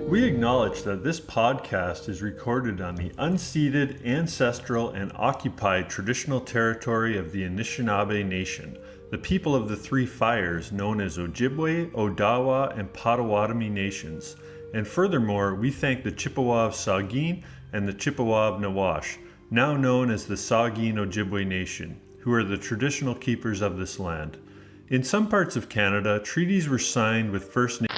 We acknowledge that this podcast is recorded on the unceded, ancestral, and occupied traditional territory of the Anishinaabe Nation, the people of the Three Fires known as Ojibwe, Odawa, and Potawatomi nations. And furthermore, we thank the Chippewa of Saugeen and the Chippewa of Nawash, now known as the Saugeen Ojibwe Nation, who are the traditional keepers of this land. In some parts of Canada, treaties were signed with First Nations.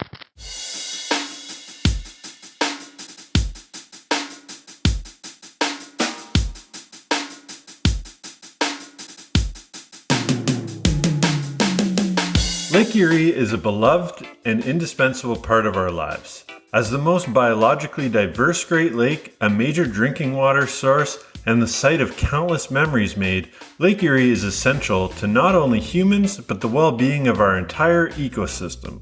Lake Erie is a beloved and indispensable part of our lives. As the most biologically diverse Great Lake, a major drinking water source, and the site of countless memories made, Lake Erie is essential to not only humans, but the well-being of our entire ecosystem.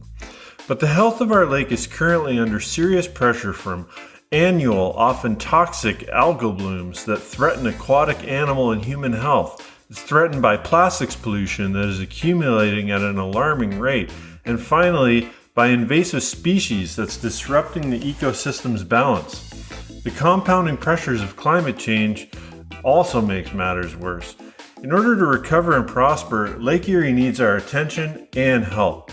But the health of our lake is currently under serious pressure from annual, often toxic algal blooms that threaten aquatic animal and human health. It's threatened by plastics pollution that is accumulating at an alarming rate, and finally, by invasive species that's disrupting the ecosystem's balance. The compounding pressures of climate change also makes matters worse. In order to recover and prosper, Lake Erie needs our attention and help.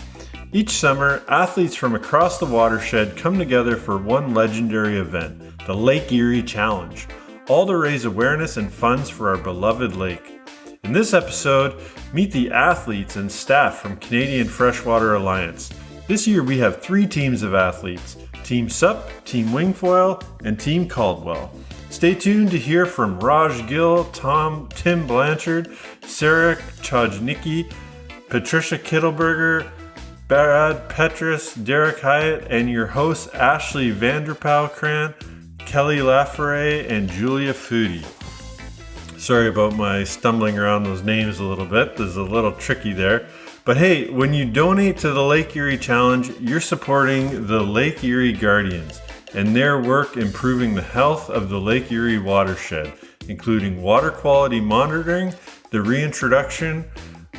Each summer, athletes from across the watershed come together for one legendary event, the Lake Erie Challenge, all to raise awareness and funds for our beloved lake. In this episode, meet the athletes and staff from Canadian Freshwater Alliance. This year we have 3 teams of athletes, Team Sup, Team Wingfoil, and Team Caldwell. Stay tuned to hear from Raj Gill, Tim Blanchard, Sarah Chojnicki, Patricia Kittleberger, Brad Petrus, Derik Hyatt, and your hosts Ashley Vanderpauw-Cran, Kelly Laforet, and Julia Foodie. Sorry about my stumbling around those names a little bit. This is a little tricky there. But hey, when you donate to the Lake Erie Challenge, you're supporting the Lake Erie Guardians and their work improving the health of the Lake Erie watershed, including water quality monitoring, the reintroduction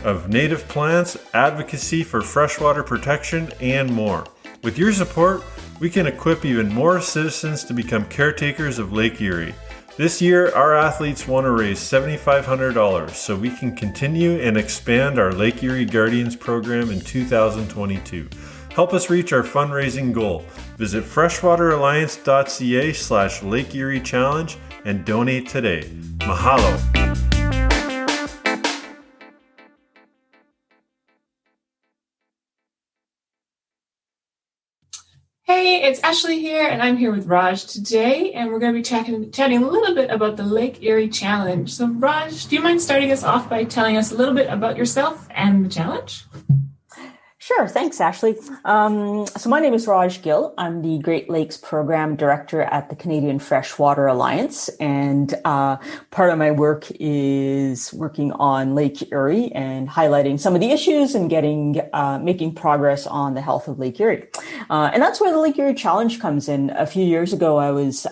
of native plants, advocacy for freshwater protection, and more. With your support, we can equip even more citizens to become caretakers of Lake Erie. This year, our athletes want to raise $7,500 so we can continue and expand our Lake Erie Guardians program in 2022. Help us reach our fundraising goal. Visit freshwateralliance.ca/Lake Erie Challenge and donate today. Mahalo. Hey, it's Ashley here, and I'm here with Raj today, and we're going to be chatting a little bit about the Lake Erie Challenge. So, Raj, do you mind starting us off by telling us a little bit about yourself and the challenge? Sure. Thanks, Ashley. So my name is Raj Gill. I'm the Great Lakes Program Director at the Canadian Freshwater Alliance. And part of my work is working on Lake Erie and highlighting some of the issues and making progress on the health of Lake Erie. And that's where the Lake Erie Challenge comes in. A few years ago, I was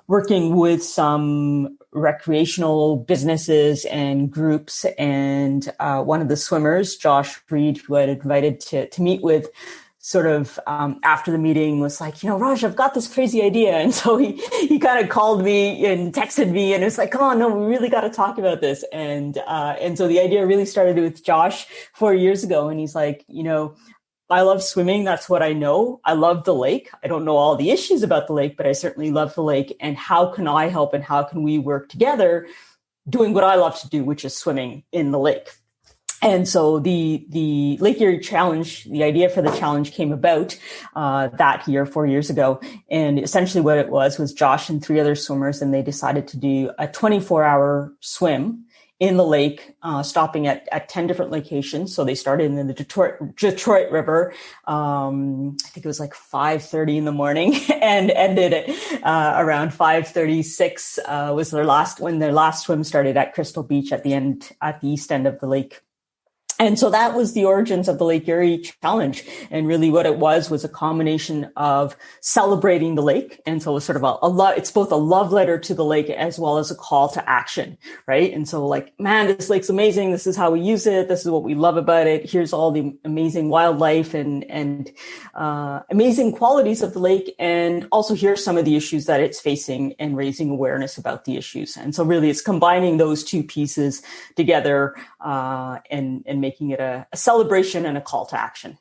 working with some recreational businesses and groups, and one of the swimmers, Josh Reed, who I had invited to meet with, sort of after the meeting was like, Raj, I've got this crazy idea. And so he kind of called me and texted me, and it's like, come on, no, we really got to talk about this. And so the idea really started with Josh 4 years ago, and he's like, I love swimming. That's what I know. I love the lake. I don't know all the issues about the lake, but I certainly love the lake. And how can I help, and how can we work together doing what I love to do, which is swimming in the lake? And so the Lake Erie Challenge, the idea for the challenge came about that year, 4 years ago. And essentially what it was Josh and 3 other swimmers, and they decided to do a 24-hour swim in the lake, stopping at 10 different locations. So they started in the Detroit River. I think it was like 5:30 in the morning and ended at around 5:36 was when their last swim started at Crystal Beach at the east end of the lake. And so that was the origins of the Lake Erie Challenge. And really what it was a combination of celebrating the lake. And so it was sort of it's both a love letter to the lake as well as a call to action, right? And so like, man, this lake's amazing. This is how we use it. This is what we love about it. Here's all the amazing wildlife and amazing qualities of the lake. And also here's some of the issues that it's facing and raising awareness about the issues. And so really it's combining those two pieces together, and making it a celebration and a call to action.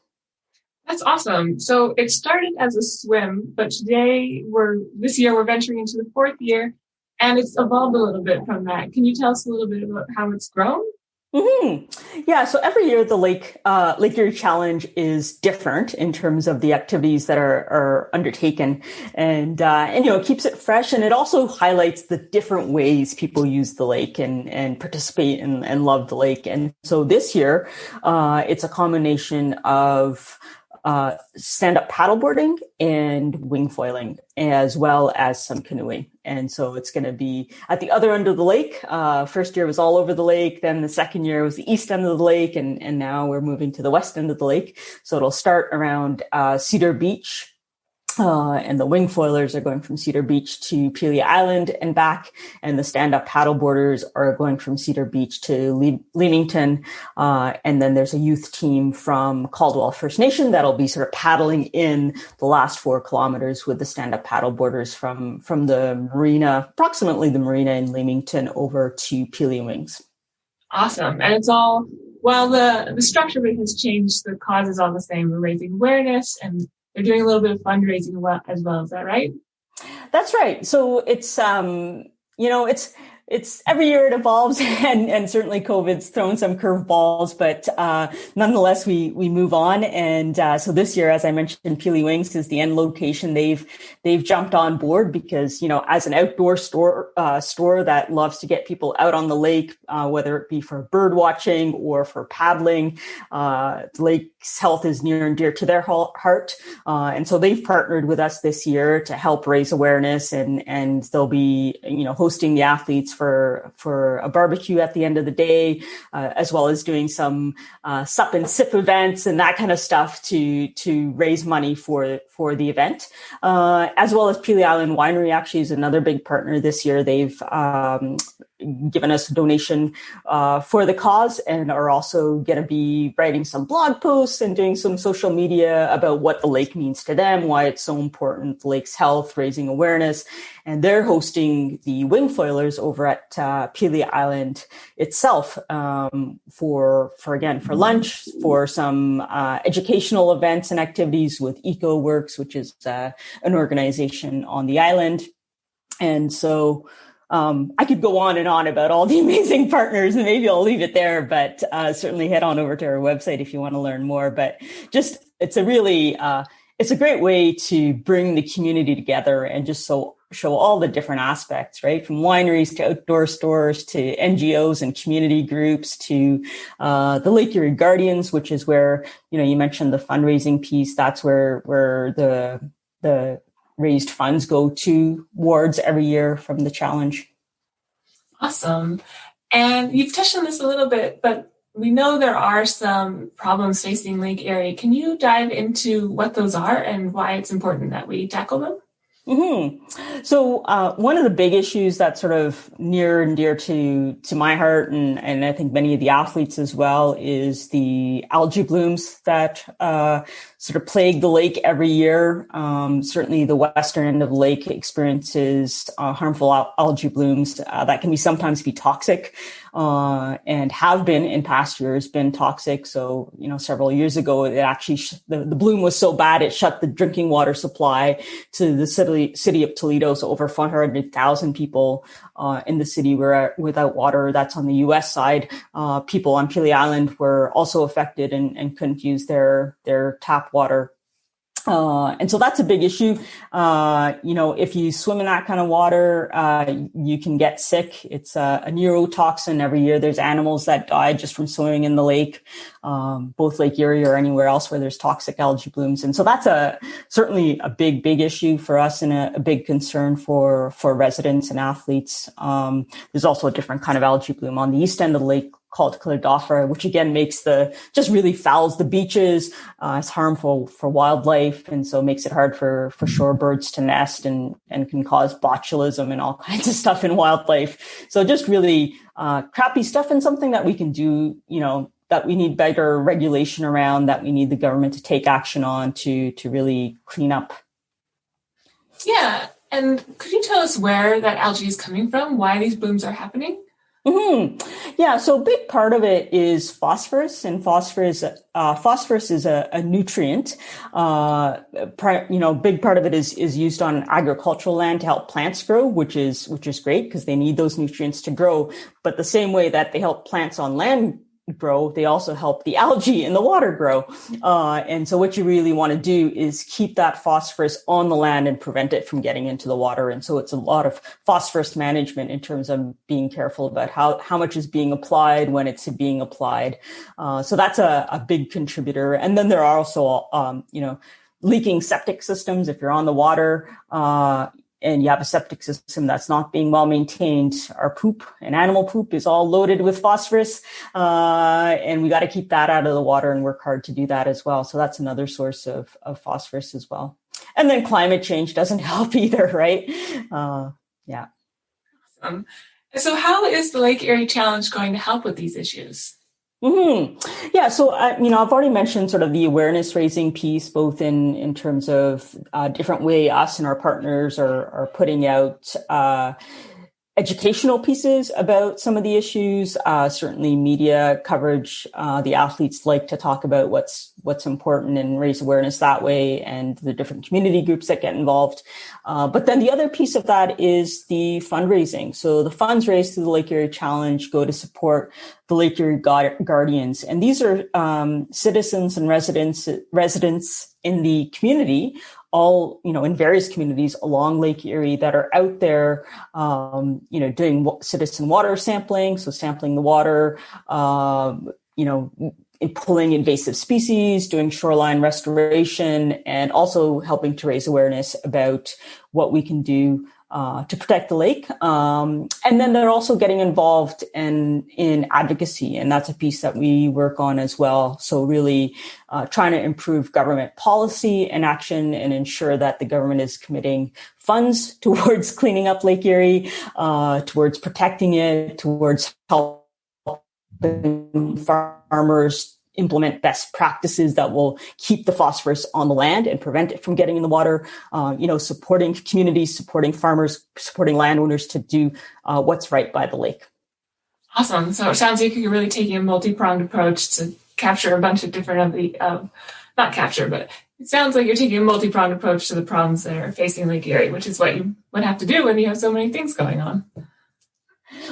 That's awesome. So it started as a swim, but this year we're venturing into the 4th year, and it's evolved a little bit from that. Can you tell us a little bit about how it's grown? Mm-hmm. Yeah. So every year the Lake Erie Challenge is different in terms of the activities that are undertaken, and it keeps it fresh, and it also highlights the different ways people use the lake and participate and love the lake. And so this year, it's a combination of stand-up paddleboarding and wing foiling, as well as some canoeing. And so it's going to be at the other end of the lake. First year was all over the lake. Then the second year was the east end of the lake. And now we're moving to the west end of the lake. So it'll start around Cedar Beach. And the wing foilers are going from Cedar Beach to Pelee Island and back. And the stand-up paddleboarders are going from Cedar Beach to Leamington. And then there's a youth team from Caldwell First Nation that'll be sort of paddling in the last 4 kilometers with the stand-up paddleboarders from the marina, approximately the marina in Leamington, over to Pelee Wings. Awesome. And it's all, while the structure of it has changed, the cause is all the same. We're raising awareness, and they're doing a little bit of fundraising as well. Is that right? That's right. So it's, it's every year it evolves, and certainly COVID's thrown some curveballs, but nonetheless we move on. And so this year, as I mentioned, Pelee Wings is the end location. They've jumped on board because, as an outdoor store that loves to get people out on the lake, whether it be for bird watching or for paddling, the lake's health is near and dear to their heart. And so they've partnered with us this year to help raise awareness, and they'll be, hosting the athletes for a barbecue at the end of the day, as well as doing some sup and sip events and that kind of stuff to raise money for the event. As well as Pelee Island Winery actually is another big partner this year. They've given us a donation for the cause, and are also going to be writing some blog posts and doing some social media about what the lake means to them, why it's so important, the lake's health, raising awareness. And they're hosting the wing foilers over at Pelee Island itself for lunch, for some educational events and activities with EcoWorks, which is an organization on the island. And so I could go on and on about all the amazing partners, and maybe I'll leave it there, but certainly head on over to our website if you want to learn more. But just, it's a great way to bring the community together and just show all the different aspects, right? From wineries to outdoor stores to NGOs and community groups to the Lake Erie Guardians, which is where, you mentioned the fundraising piece. That's where the raised funds go towards every year from the challenge. Awesome. And you've touched on this a little bit, but we know there are some problems facing Lake Erie. Can you dive into what those are and why it's important that we tackle them? Mm-hmm. So one of the big issues that's sort of near and dear to my heart, and I think many of the athletes as well, is the algae blooms that sort of plague the lake every year. Certainly the western end of the lake experiences harmful algae blooms that can sometimes be toxic, and have been in past years been toxic. So, several years ago, it actually, the bloom was so bad, it shut the drinking water supply to the city of Toledo. So over 400,000 people in the city were without water. That's on the U.S. side. People on Pelee Island were also affected and couldn't use their tap water. And so that's a big issue. If you swim in that kind of water, you can get sick. It's a neurotoxin. Every year there's animals that die just from swimming in the lake, both Lake Erie or anywhere else where there's toxic algae blooms. And so that's certainly a big issue for us, and a big concern for residents and athletes. There's also a different kind of algae bloom on the east end of the lake called Cladophora, which again just really fouls the beaches. It's harmful for wildlife, and so makes it hard for shorebirds to nest, and can cause botulism and all kinds of stuff in wildlife. So just really crappy stuff, and something that we can do, that we need better regulation around, that we need the government to take action on to really clean up. Yeah. And could you tell us where that algae is coming from, why these blooms are happening? Mm-hmm. Yeah, so a big part of it is phosphorus, and phosphorus is a nutrient. Big part of it is used on agricultural land to help plants grow, which is great because they need those nutrients to grow. But the same way that they help plants on land grow, they also help the algae in the water grow. And so what you really want to do is keep that phosphorus on the land and prevent it from getting into the water. And so it's a lot of phosphorus management in terms of being careful about how much is being applied, when it's being applied. So that's a big contributor. And then there are also, leaking septic systems. If you're on the water, and you have a septic system that's not being well maintained, our poop and animal poop is all loaded with phosphorus. And we got to keep that out of the water and work hard to do that as well. So that's another source of phosphorus as well. And then climate change doesn't help either, right? Yeah. So how is the Lake Erie Challenge going to help with these issues? Mm-hmm. Yeah. So, I've already mentioned sort of the awareness raising piece, both in terms of different way us and our partners are putting out educational pieces about some of the issues. Certainly media coverage. The athletes like to talk about what's important and raise awareness that way, and the different community groups that get involved. But then the other piece of that is the fundraising. So the funds raised through the Lake Erie Challenge go to support the Lake Erie Guardians. And these are citizens and residents in the community, all, in various communities along Lake Erie that are out there, doing citizen water sampling. So sampling the water, pulling invasive species, doing shoreline restoration, and also helping to raise awareness about what we can do to protect the lake. And then they're also getting involved in advocacy. And that's a piece that we work on as well. So really trying to improve government policy and action and ensure that the government is committing funds towards cleaning up Lake Erie, towards protecting it, towards helping farmers implement best practices that will keep the phosphorus on the land and prevent it from getting in the water, supporting communities, supporting farmers, supporting landowners to do what's right by the lake. Awesome. So it sounds like you're really taking a multi-pronged approach to capture a bunch of different not capture, but it sounds like you're taking a multi-pronged approach to the problems that are facing Lake Erie, which is what you would have to do when you have so many things going on.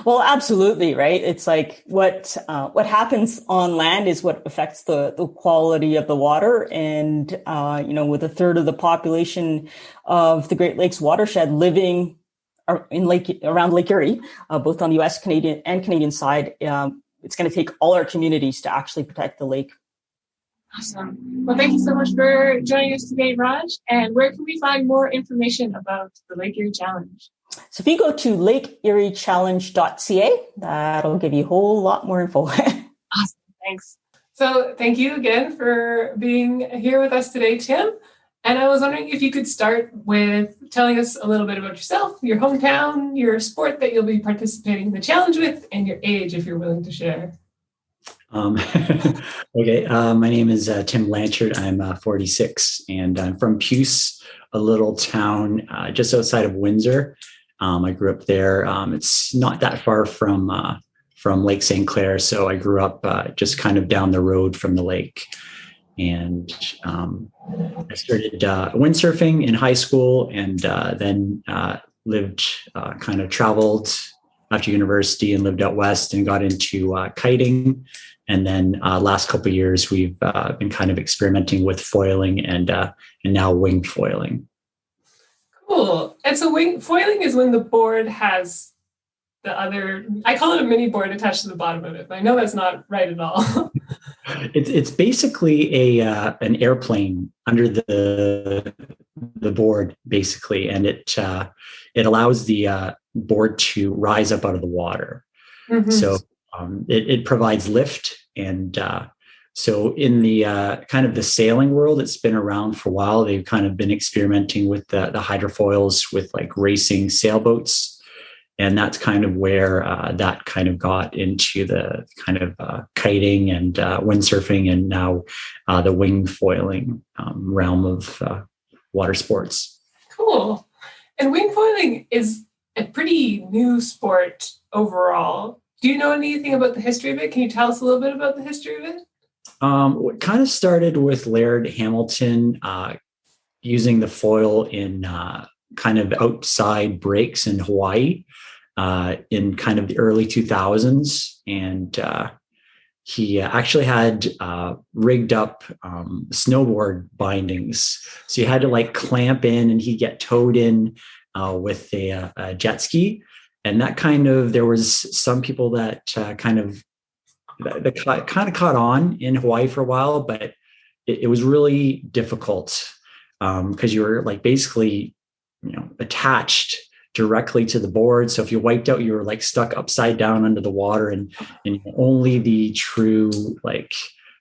Well, absolutely, right? It's like what happens on land is what affects the quality of the water. And, with a third of the population of the Great Lakes watershed living around Lake Erie, both on the U.S., Canadian side, it's going to take all our communities to actually protect the lake. Awesome. Well, thank you so much for joining us today, Raj. And where can we find more information about the Lake Erie Challenge? So if you go to lakeeriechallenge.ca, that'll give you a whole lot more info. Awesome. Thanks. So thank you again for being here with us today, Tim. And I was wondering if you could start with telling us a little bit about yourself, your hometown, your sport that you'll be participating in the challenge with, and your age, if you're willing to share. Okay. My name is Tim Blanchard. I'm 46, and I'm from Puce, a little town just outside of Windsor. I grew up there. It's not that far from Lake St. Clair, so I grew up just kind of down the road from the lake. And I started windsurfing in high school, and then traveled after university and lived out west and got into kiting. And then last couple of years, we've been kind of experimenting with foiling and now wing foiling. Cool. And so wing foiling is when the board has the other, I call it a mini board attached to the bottom of it, but I know that's not right at all. It's basically an airplane under the board, basically, and it allows the board to rise up out of the water. Mm-hmm. So It provides lift. And so in the kind of the sailing world, it's been around for a while. They've kind of been experimenting with the hydrofoils with like racing sailboats. And that's kind of where that kind of got into the kind of kiting and windsurfing, and now the wing foiling realm of water sports. Cool. And wing foiling is a pretty new sport overall. Do you know anything about the history of it? Can you tell us a little bit about the history of it? It kind of started with Laird Hamilton using the foil in kind of outside breaks in Hawaii in kind of the early 2000s. And he actually had rigged up snowboard bindings. So you had to like clamp in, and he'd get towed in with a jet ski. And that kind of, there was some people that kind of caught on in Hawaii for a while, but it was really difficult because you were like basically, attached directly to the board. So if you wiped out, you were like stuck upside down under the water, and only the true like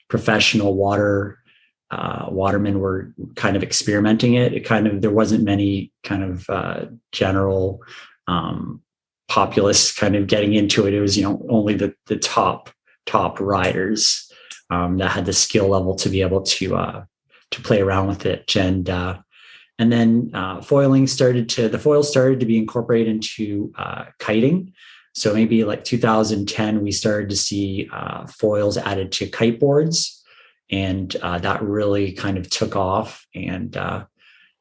professional watermen were kind of experimenting it. There wasn't many kind of general populace kind of getting into it. It was, only the top riders that had the skill level to be able to play around with it. And then foils started to be incorporated into kiting. So maybe like 2010, we started to see foils added to kiteboards, and that really kind of took off, and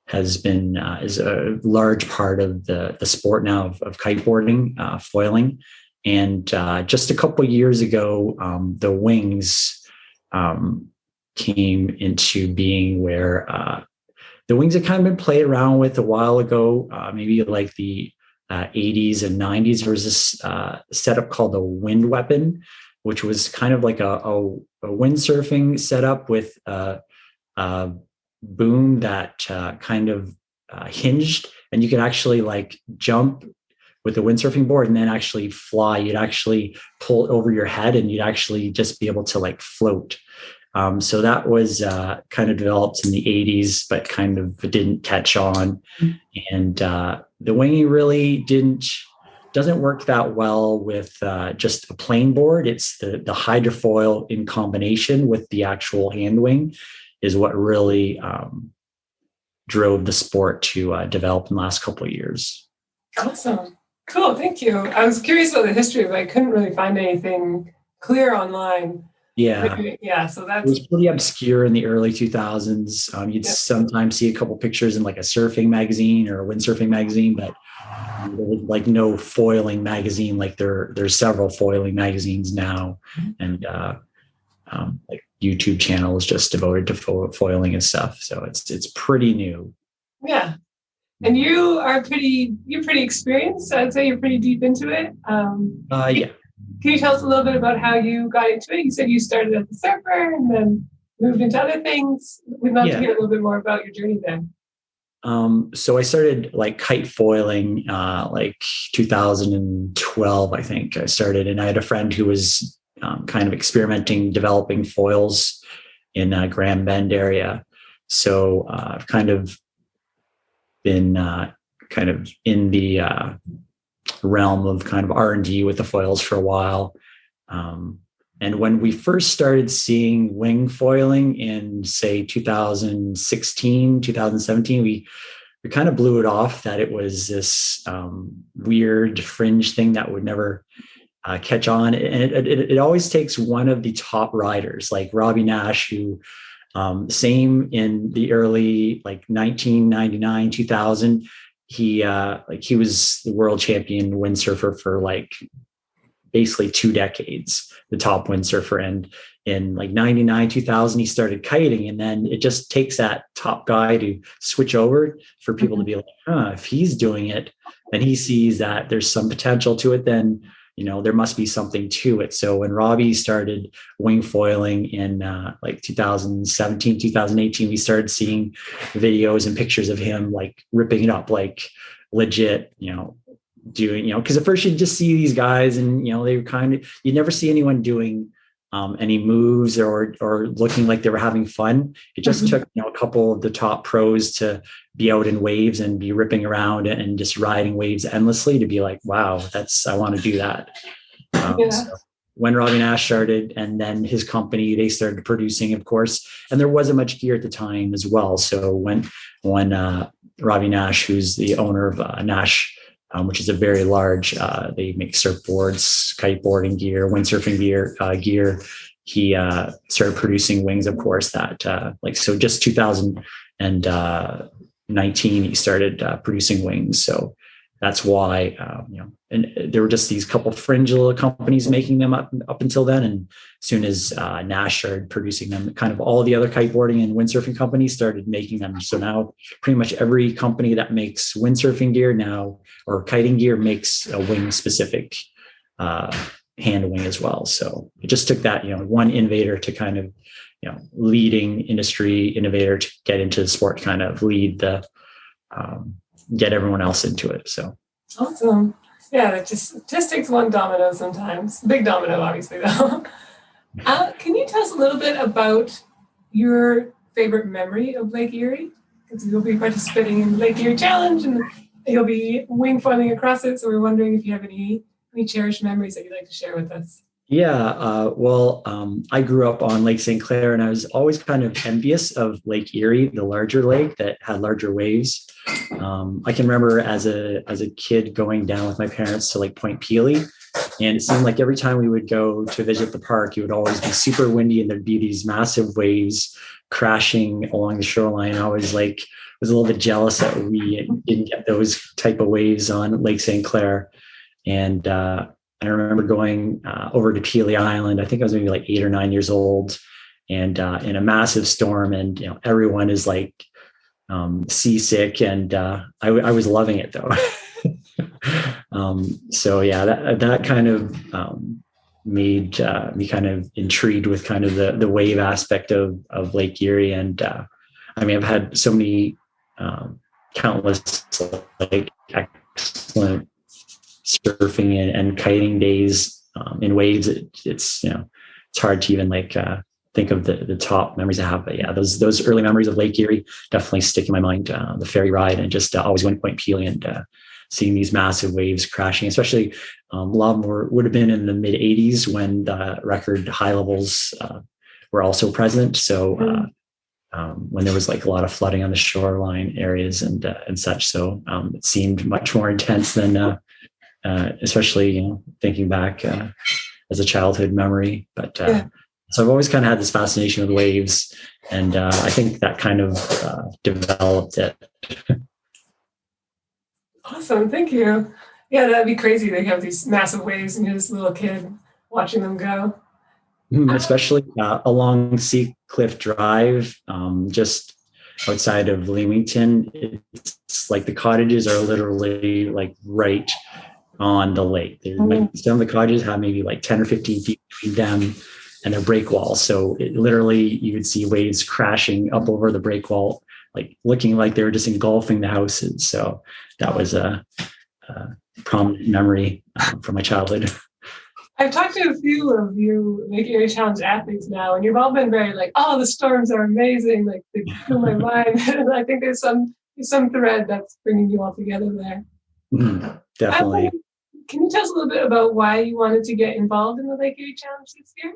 has been is a large part of the sport now of kiteboarding, foiling. And just a couple of years ago, the wings came into being, where the wings had kind of been played around with a while ago, maybe like the 80s and 90s. There was this setup called a wind weapon, which was kind of like a windsurfing setup with a boom that kind of hinged, and you could actually like jump with the windsurfing board and then actually fly. You'd actually pull over your head, and you'd actually just be able to like float. So that was kind of developed in the 80s, but kind of didn't catch on. And the winging really doesn't work that well with just a plain board. It's the hydrofoil in combination with the actual hand wing is what really drove the sport to develop in the last couple of years. Awesome. Cool. Thank you. I was curious about the history, but I couldn't really find anything clear online. Yeah. Yeah. So it was pretty obscure in the early 2000s. You'd sometimes see a couple pictures in like a surfing magazine or a windsurfing magazine, but there was like no foiling magazine. Like there's several foiling magazines now, and like YouTube channels just devoted to foiling and stuff. So it's pretty new. Yeah. And you're pretty experienced. So I'd say you're pretty deep into it. Yeah. Can you tell us a little bit about how you got into it? You said you started as a surfer and then moved into other things. We'd love to hear a little bit more about your journey then. So I started like kite foiling like 2012, I think I started. And I had a friend who was kind of experimenting, developing foils in Grand Bend area. So I've kind of been kind of in the realm of kind of R&D with the foils for a while. And when we first started seeing wing foiling in, say, 2016, 2017, we kind of blew it off that it was this weird fringe thing that would never catch on. And it always takes one of the top riders, like Robbie Nash, who same in the early, like 1999, 2000, he was the world champion windsurfer for like basically 2 decades, the top windsurfer. And in like 99, 2000, he started kiting. And then it just takes that top guy to switch over for people to be like, if he's doing it and he sees that there's some potential to it, then, there must be something to it. So when Robbie started wing foiling in like 2017, 2018, we started seeing videos and pictures of him like ripping it up, like legit, doing, because at first you just see these guys and, they were you never see anyone doing any moves or looking like they were having fun. It just took, a couple of the top pros to be out in waves and be ripping around and just riding waves endlessly to be like, wow, I want to do that. So when Robbie Nash started, and then his company, they started producing, of course, and there wasn't much gear at the time as well. So when Robbie Nash, who's the owner of Nash, which is a very large, they make surfboards, kiteboarding gear, windsurfing gear. He started producing wings, of course, that so just 2019, he started producing wings. So that's why, and there were just these couple fringe little companies making them up until then. And as soon as Nash started producing them, kind of all the other kiteboarding and windsurfing companies started making them. So now pretty much every company that makes windsurfing gear now or kiting gear makes a wing specific hand wing as well. So it just took that, one innovator to kind of, leading industry innovator to get into the sport, kind of lead the, get everyone else into it. So awesome. Yeah, it just takes one domino sometimes. Big domino, obviously, though. Can you tell us a little bit about your favorite memory of Lake Erie? Because you'll be participating in the Lake Erie Challenge and you'll be wing foiling across it. So we're wondering if you have any cherished memories that you'd like to share with us. Yeah, I grew up on Lake St. Clair, and I was always kind of envious of Lake Erie, the larger lake that had larger waves. I can remember as a kid going down with my parents to like Point Pelee, and it seemed like every time we would go to visit the park, it would always be super windy, and there'd be these massive waves crashing along the shoreline. I was a little bit jealous that we didn't get those type of waves on Lake St. Clair, and I remember going over to Pelee Island. I think I was maybe like 8 or 9 years old, and in a massive storm, and everyone is like seasick, and I was loving it though. So yeah, that kind of made me kind of intrigued with kind of the wave aspect of Lake Erie, and I've had so many countless like excellent surfing and kiting days in waves. It's hard to even think of the top memories I have. But yeah, those early memories of Lake Erie definitely stick in my mind. The ferry ride and just always going to Point Pelee and seeing these massive waves crashing, especially a lot more would have been in the mid 80s when the record high levels were also present. So when there was like a lot of flooding on the shoreline areas and such. So it seemed much more intense than especially thinking back as a childhood memory. But so I've always kind of had this fascination with waves, and I think that kind of developed it. Awesome, thank you. Yeah, that'd be crazy. They have these massive waves, and you're this little kid watching them go. Especially along Sea Cliff Drive, just outside of Leamington. It's like the cottages are literally like right on the lake. Some of the cottages have maybe like 10 or 15 feet between them and their break wall. So it literally, you would see waves crashing up over the break wall, like looking like they were just engulfing the houses. So that was a prominent memory from my childhood. I've talked to a few of you Lake Erie Challenge athletes now, and you've all been very like, oh, the storms are amazing. Like they blew my mind. And I think there's some thread that's bringing you all together there. Definitely. Can you tell us a little bit about why you wanted to get involved in the Lake Erie Challenge this year?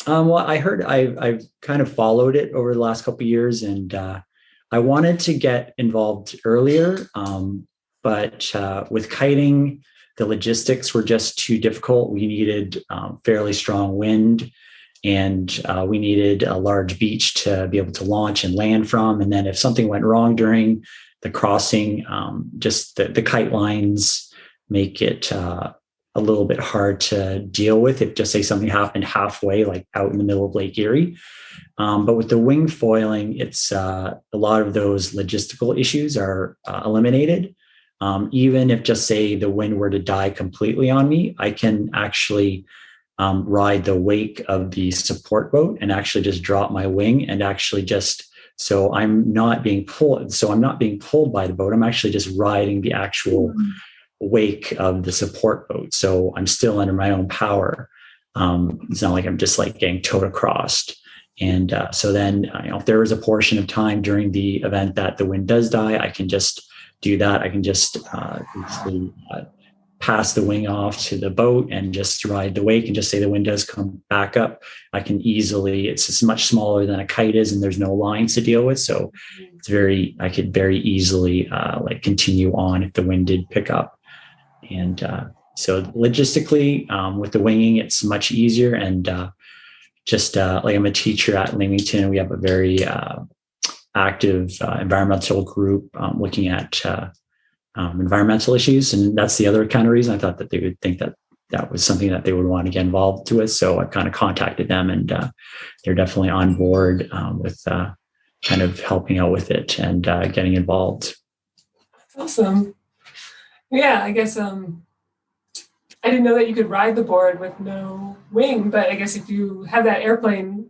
Well, I heard I've kind of followed it over the last couple of years, and I wanted to get involved earlier, but with kiting, the logistics were just too difficult. We needed fairly strong wind, and we needed a large beach to be able to launch and land from. And then if something went wrong during the crossing, just the kite lines make it a little bit hard to deal with if just say something happened halfway, like out in the middle of Lake Erie. But with the wing foiling, it's a lot of those logistical issues are eliminated. Even if just say the wind were to die completely on me, I can actually ride the wake of the support boat and actually just drop my wing and actually just, so I'm not being pulled. So I'm not being pulled by the boat. I'm actually just riding the actual wake of the support boat. So I'm still under my own power. It's not like I'm just like getting towed across. And so then, if there is a portion of time during the event that the wind does die, I can just do that. I can just basically pass the wing off to the boat and just ride the wake and just say the wind does come back up. I can easily, it's much smaller than a kite is, and there's no lines to deal with. So I could very easily like continue on if the wind did pick up. And so logistically, with the winging, it's much easier. And just like I'm a teacher at Leamington, we have a very active environmental group looking at environmental issues. And that's the other kind of reason I thought that they would think that that was something that they would want to get involved with. So I kind of contacted them, and they're definitely on board with kind of helping out with it and getting involved. That's awesome. Yeah, I guess I didn't know that you could ride the board with no wing, but I guess if you have that airplane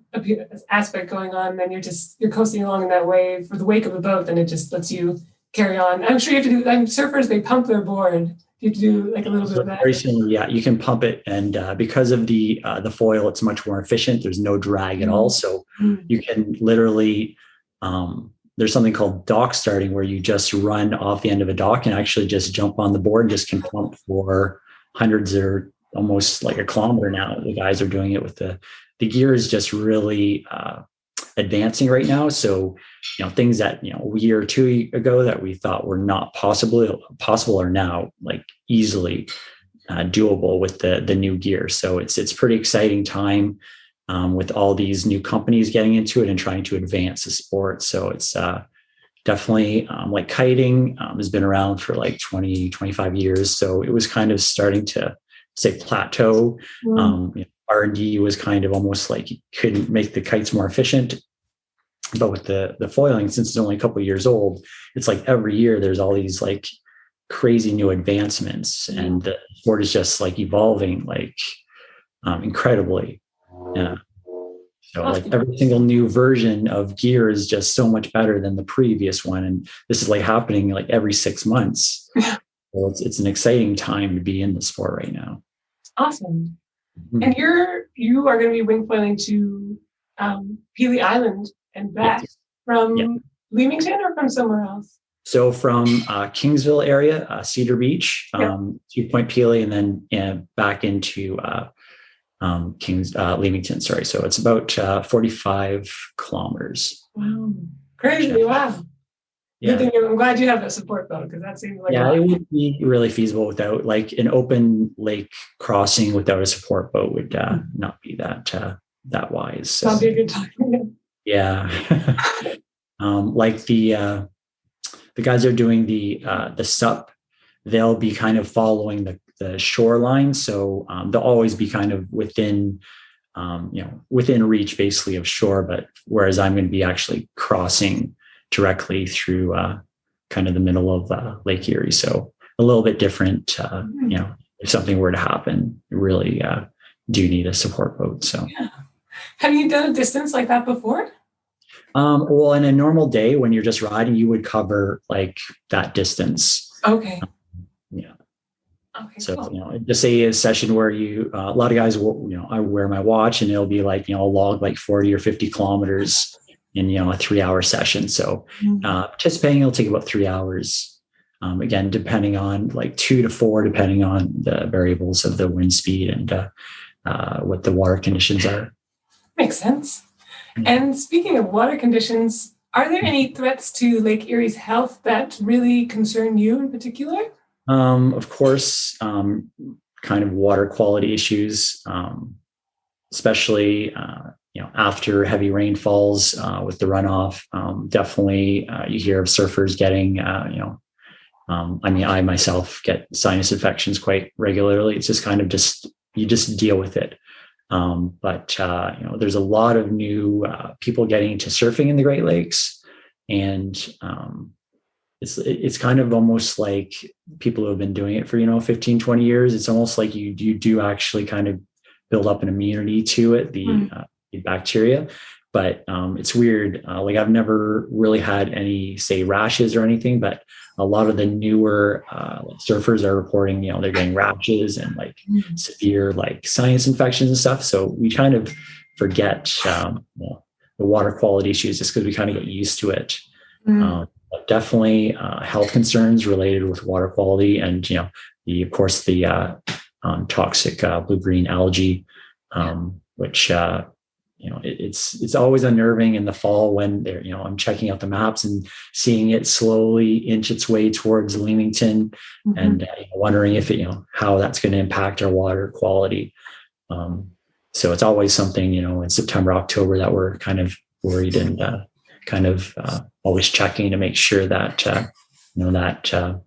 aspect going on, then you're coasting along in that wave for the wake of the boat, then it just lets you carry on. I'm sure you have to do, like surfers, they pump their board. You have to do like a little bit of that. Very similar, yeah. You can pump it, and because of the foil, it's much more efficient. There's no drag at all, so you can literally. There's something called dock starting, where you just run off the end of a dock and actually just jump on the board and just can pump for hundreds or almost like a kilometer now. The guys are doing it with the gear is just really advancing right now. So, things that, a year or two ago that we thought were not possible are now like easily doable with the new gear. So it's pretty exciting time with all these new companies getting into it and trying to advance the sport. So it's definitely like kiting has been around for like 20, 25 years. So it was kind of starting to say plateau. R&D was kind of almost like you couldn't make the kites more efficient. But with the foiling, since it's only a couple of years old, it's like every year there's all these like crazy new advancements, and the sport is just like evolving like incredibly. Yeah. So like every single new version of gear is just so much better than the previous one. And this is like happening like every 6 months. So it's an exciting time to be in the sport right now. Awesome. And you are going to be wing foiling to Pelee Island and back from Leamington or from somewhere else? So from Kingsville area, Cedar Beach, to Point Pelee, and then back into Leamington. Sorry. So it's about 45 kilometers. Wow. Crazy. Wow. Yeah. I'm glad you have that support though, because that seems like it would be really feasible without like an open lake crossing without a support boat would not be that wise. So. That'll be a good time. Yeah. Like the guys are doing the SUP, they'll be kind of following the shoreline. So they'll always be kind of within reach basically of shore, but whereas I'm going to be actually crossing directly through kind of the middle of Lake Erie. So a little bit different, if something were to happen, you really do need a support boat. So have you done a distance like that before? Well, in a normal day when you're just riding, you would cover like that distance. Okay. Okay, so, cool. Just say a session where a lot of guys will, I wear my watch and it'll be like, log like 40 or 50 kilometers in, a 3-hour session. So participating, it'll take about 3 hours. Again, depending on like 2 to 4, depending on the variables of the wind speed and what the water conditions are. Makes sense. And speaking of water conditions, are there any threats to Lake Erie's health that really concern you in particular? Of course, kind of water quality issues, especially, after heavy rainfalls with the runoff. Definitely, you hear of surfers getting, I myself get sinus infections quite regularly. It's just kind of you just deal with it. But there's a lot of new people getting into surfing in the Great Lakes, and it's kind of almost like people who have been doing it for 15, 20 years. It's almost like you do actually kind of build up an immunity to it, the bacteria. but it's weird. Like I've never really had any, say, rashes or anything, but a lot of the newer surfers are reporting, they're getting rashes and like severe like sinus infections and stuff. So we kind of forget the water quality issues just because we kind of get used to it. But definitely health concerns related with water quality, and of course the toxic blue-green algae, which it's always unnerving in the fall when they're, I'm checking out the maps and seeing it slowly inch its way towards Leamington, and wondering if how that's going to impact our water quality. So it's always something, in September, October that we're kind of worried and always checking to make sure that, that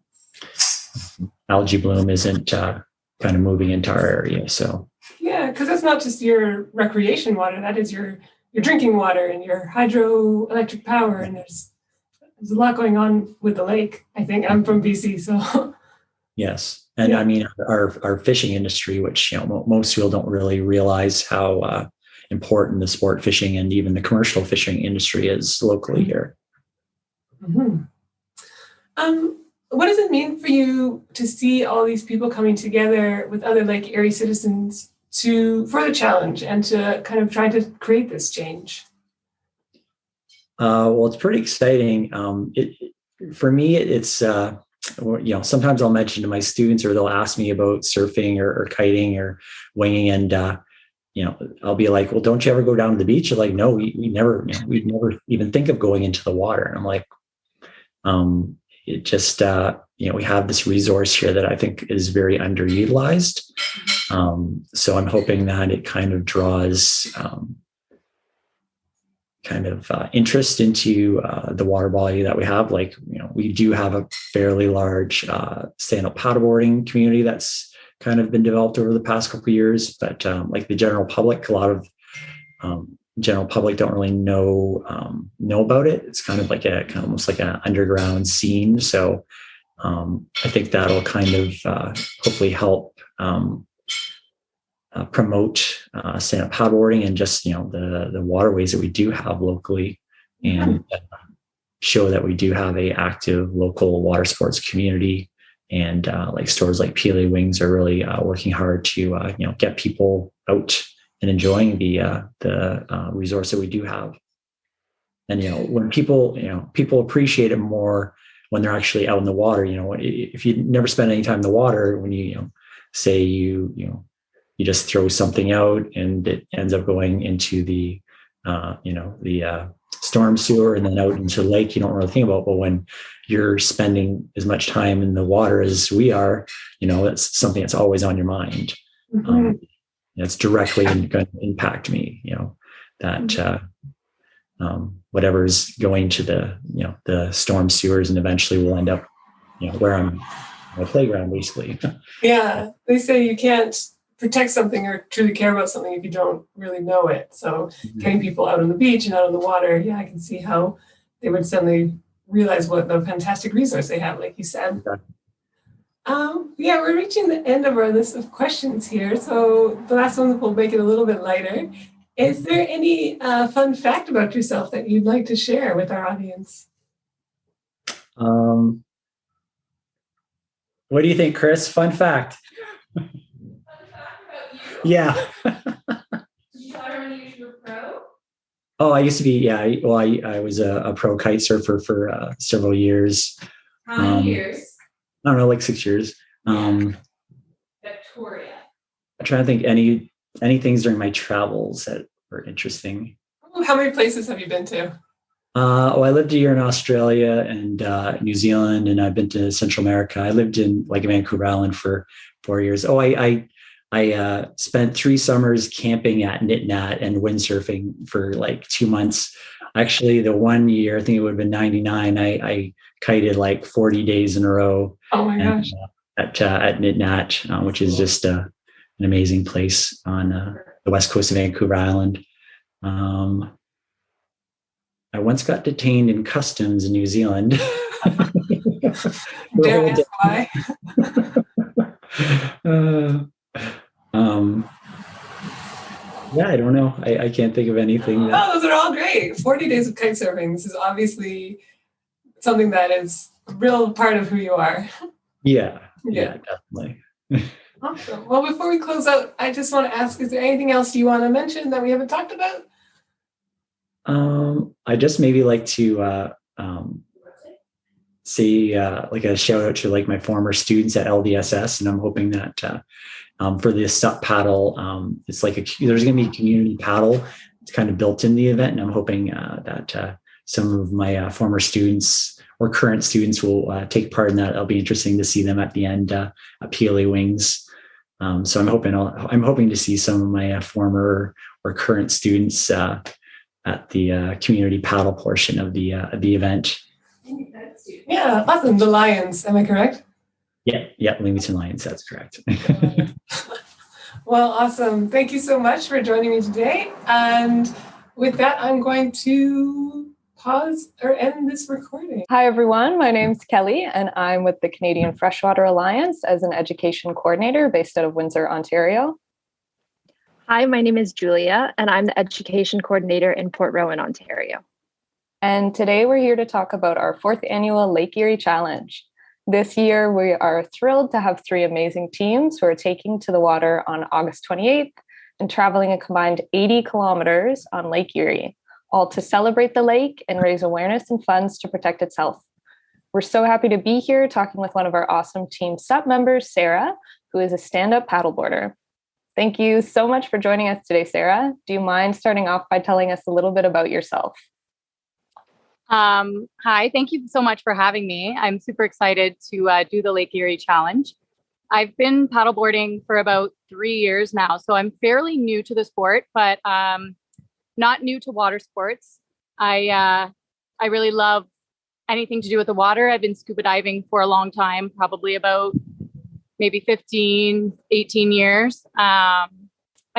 algae bloom isn't kind of moving into our area. So. Yeah, because that's not just your recreation water. That is your drinking water and your hydroelectric power. And there's a lot going on with the lake. I think I'm from BC, so. Yes. And I mean, our fishing industry, which, most people don't really realize how important the sport fishing and even the commercial fishing industry is locally here. What does it mean for you to see all these people coming together with other Lake Erie citizens for the challenge and to kind of try to create this change? Well, it's pretty exciting. For me, it's sometimes I'll mention to my students, or they'll ask me about surfing or kiting or winging, and I'll be like, well, don't you ever go down to the beach? They're like, no, we never, we'd never even think of going into the water. And I'm like, it just, we have this resource here that I think is very underutilized. So I'm hoping that it kind of draws interest into the water body that we have. Like, we do have a fairly large stand-up paddleboarding community that's kind of been developed over the past couple of years, but like the general public, a lot of general public don't really know about it. It's kind of like almost like an underground scene. So I think that'll kind of hopefully help promote stand-up paddleboarding and just the waterways that we do have locally, and show that we do have a active local water sports community. And like stores like PLA Wings are really working hard to get people out and enjoying the resource that we do have. And when people appreciate it more when they're actually out in the water. If you never spend any time in the water, when you say you just throw something out and it ends up going into the storm sewer and then out into the lake, you don't really think about. But when you're spending as much time in the water as we are, it's something that's always on your mind. It's directly going to impact me. That whatever's going to the storm sewers and eventually will end up where I'm, my playground, basically. Yeah, they say you can't protect something or truly care about something if you don't really know it. So getting people out on the beach and out on the water, I can see how they would suddenly realize what a fantastic resource they have, like you said. We're reaching the end of our list of questions here. So the last one will make it a little bit lighter. Is there any fun fact about yourself that you'd like to share with our audience? What do you think, Chris? Fun fact. Fun fact about you? Yeah. Did you tell everyone you were pro? Oh, I used to be, I was a pro kite surfer for several years. How many years? I don't know, like 6 years. Victoria. I'm trying to think any things during my travels that were interesting. How many places have you been to? I lived a year in Australia and New Zealand, and I've been to Central America. I lived in Vancouver Island for 4 years. I spent 3 summers camping at Nitnat and windsurfing for 2 months. Actually, the 1 year, I think it would have been 99, I kited 40 days in a row. Oh my gosh. At Nitnat, which is just an amazing place on the west coast of Vancouver Island. I once got detained in customs in New Zealand. Dare I ask why? Yeah, I don't know. I can't think of anything that. Oh, those are all great. 40 days of kite surfing. This is obviously something that is a real part of who you are. Yeah, Yeah. definitely. Awesome. Well, before we close out, I just want to ask, is there anything else you want to mention that we haven't talked about? I just maybe like to say like a shout out to like my former students at LDSS, and I'm hoping that for the SUP paddle, it's like there's going to be a community paddle. It's kind of built in the event, and I'm hoping that some of my former students or current students will take part in that. It'll be interesting to see them at the end at PLA Wings. So I'm hoping to see some of my former or current students at the community paddle portion of the event. Yeah, awesome. The Lions, am I correct? Yeah, Leamington Lions, that's correct. Well, awesome. Thank you so much for joining me today. And with that, I'm going to pause or end this recording. Hi, everyone. My name's Kelly, and I'm with the Canadian Freshwater Alliance as an education coordinator based out of Windsor, Ontario. Hi, my name is Julia, and I'm the education coordinator in Port Rowan, Ontario. And today we're here to talk about our 4th annual Lake Erie Challenge. This year, we are thrilled to have 3 amazing teams who are taking to the water on August 28th and traveling a combined 80 kilometers on Lake Erie, all to celebrate the lake and raise awareness and funds to protect itself. We're so happy to be here talking with one of our awesome Team SUP members, Sarah, who is a stand-up paddleboarder. Thank you so much for joining us today, Sarah. Do you mind starting off by telling us a little bit about yourself? Hi, thank you so much for having me. I'm super excited to do the Lake Erie Challenge. I've been paddleboarding for about 3 years now, so I'm fairly new to the sport, but not new to water sports. I really love anything to do with the water. I've been scuba diving for a long time, probably about maybe 15, 18 years. I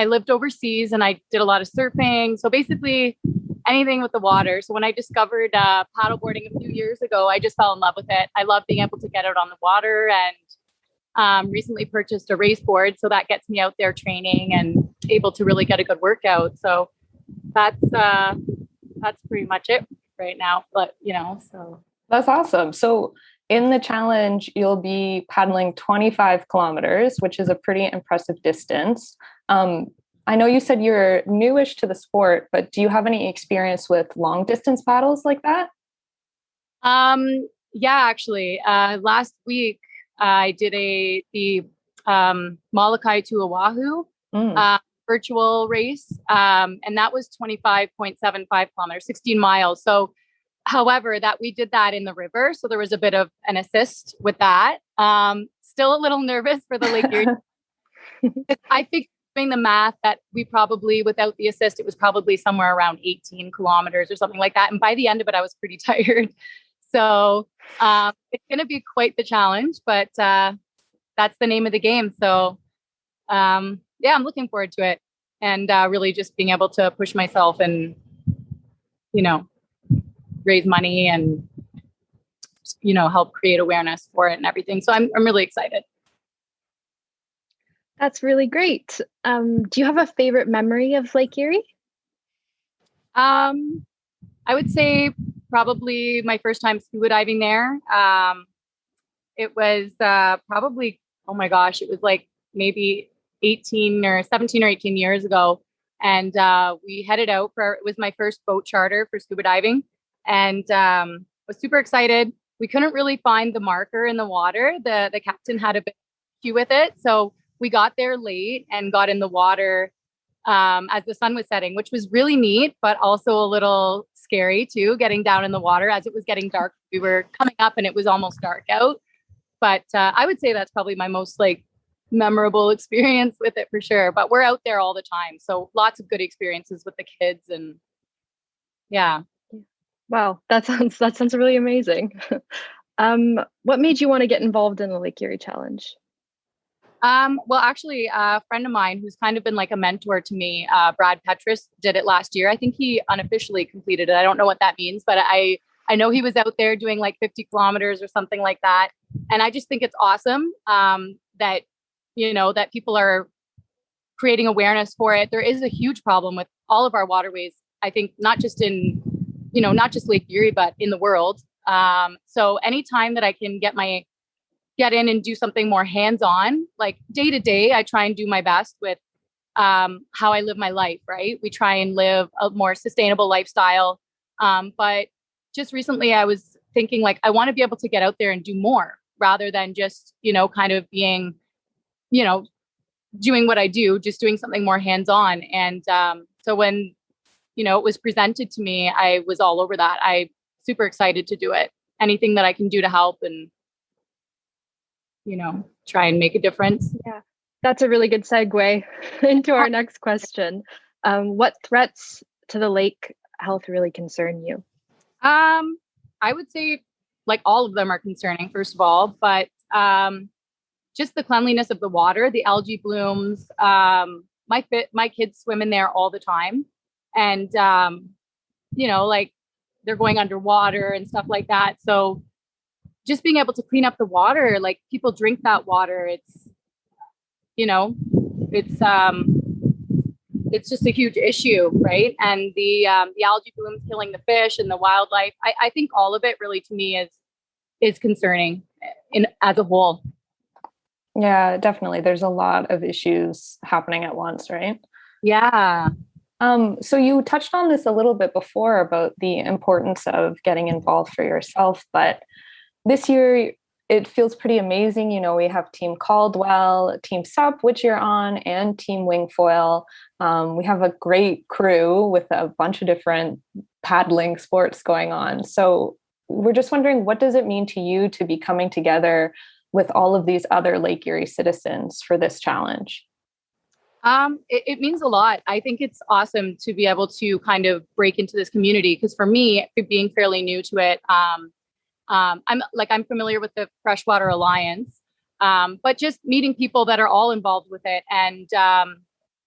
lived overseas and I did a lot of surfing. So basically anything with the water. So when I discovered paddleboarding a few years ago, I just fell in love with it. I love being able to get out on the water, and recently purchased a race board. So that gets me out there training and able to really get a good workout. So that's pretty much it right now. But, so. That's awesome. So in the challenge, you'll be paddling 25 kilometers, which is a pretty impressive distance. I know you said you're newish to the sport, but do you have any experience with long distance paddles like that? Yeah, actually, last week I did the Molokai to Oahu virtual race, and that was 25.75 kilometers, 16 miles. So, however, that we did that in the river, so there was a bit of an assist with that. Still a little nervous for the Lake Erie. I think doing the math that we probably, without the assist, it was probably somewhere around 18 kilometers or something like that. And by the end of it, I was pretty tired. So it's going to be quite the challenge, but that's the name of the game. So yeah, I'm looking forward to it, and really just being able to push myself and, raise money and, help create awareness for it and everything. So I'm really excited. That's really great. Do you have a favorite memory of Lake Erie? I would say probably my first time scuba diving there. It was probably, oh my gosh, it was like maybe 17 or 18 years ago. And we headed out it was my first boat charter for scuba diving, and was super excited. We couldn't really find the marker in the water. The captain had a bit of issue with it. So we got there late and got in the water as the sun was setting, which was really neat, but also a little scary too, getting down in the water as it was getting dark. We were coming up and it was almost dark out. But I would say that's probably my most memorable experience with it for sure. But we're out there all the time. So lots of good experiences with the kids, and yeah. Wow, that sounds really amazing. What made you want to get involved in the Lake Erie Challenge? Well, actually, a friend of mine who's kind of been like a mentor to me, Brad Petrus, did it last year. I think he unofficially completed it. I don't know what that means, but I know he was out there doing 50 kilometers or something like that. And I just think it's awesome that, that people are creating awareness for it. There is a huge problem with all of our waterways. I think not just in, not just Lake Erie, but in the world. So anytime that I can get in and do something more hands-on, like day to day, I try and do my best with how I live my life, right? We try and live a more sustainable lifestyle. But just recently I was thinking like, I want to be able to get out there and do more rather than just, kind of being, doing what I do, just doing something more hands-on. And so when, it was presented to me, I was all over that. I'm super excited to do it. Anything that I can do to help and, try and make a difference. Yeah, that's a really good segue into our next question. What threats to the lake health really concern you? I would say like all of them are concerning, first of all, but just the cleanliness of the water, the algae blooms. My kids swim in there all the time, and like they're going underwater and stuff like that. So just being able to clean up the water, like people drink that water. It's just a huge issue, right? And the algae blooms killing the fish and the wildlife. I think all of it really to me is concerning as a whole. Yeah, definitely. There's a lot of issues happening at once, right? Yeah. So you touched on this a little bit before about the importance of getting involved for yourself, but this year it feels pretty amazing. We have Team Caldwell, Team Sup, which you're on, and Team Wingfoil. We have a great crew with a bunch of different paddling sports going on. So we're just wondering, what does it mean to you to be coming together with all of these other Lake Erie citizens for this challenge? It means a lot. I think it's awesome to be able to kind of break into this community, because for me, being fairly new to it, I'm familiar with the Freshwater Alliance, but just meeting people that are all involved with it, and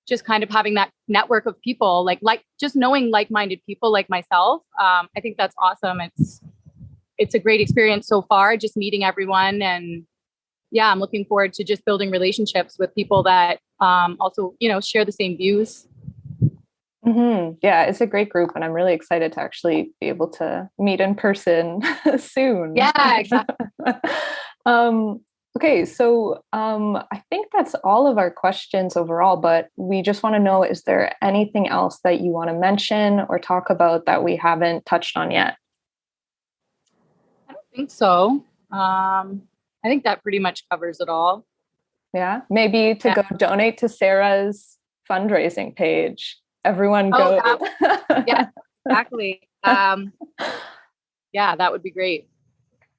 just kind of having that network of people, like just knowing like-minded people like myself. I think that's awesome. It's a great experience so far, just meeting everyone, and yeah, I'm looking forward to just building relationships with people that also, share the same views. Mm-hmm. Yeah, it's a great group, and I'm really excited to actually be able to meet in person soon. Yeah, exactly. Okay, so I think that's all of our questions overall, but we just want to know, is there anything else that you want to mention or talk about that we haven't touched on yet? I don't think so. I think that pretty much covers it all. Yeah, maybe to go donate to Sarah's fundraising page. Everyone go. Yeah, exactly. Yeah, that would be great.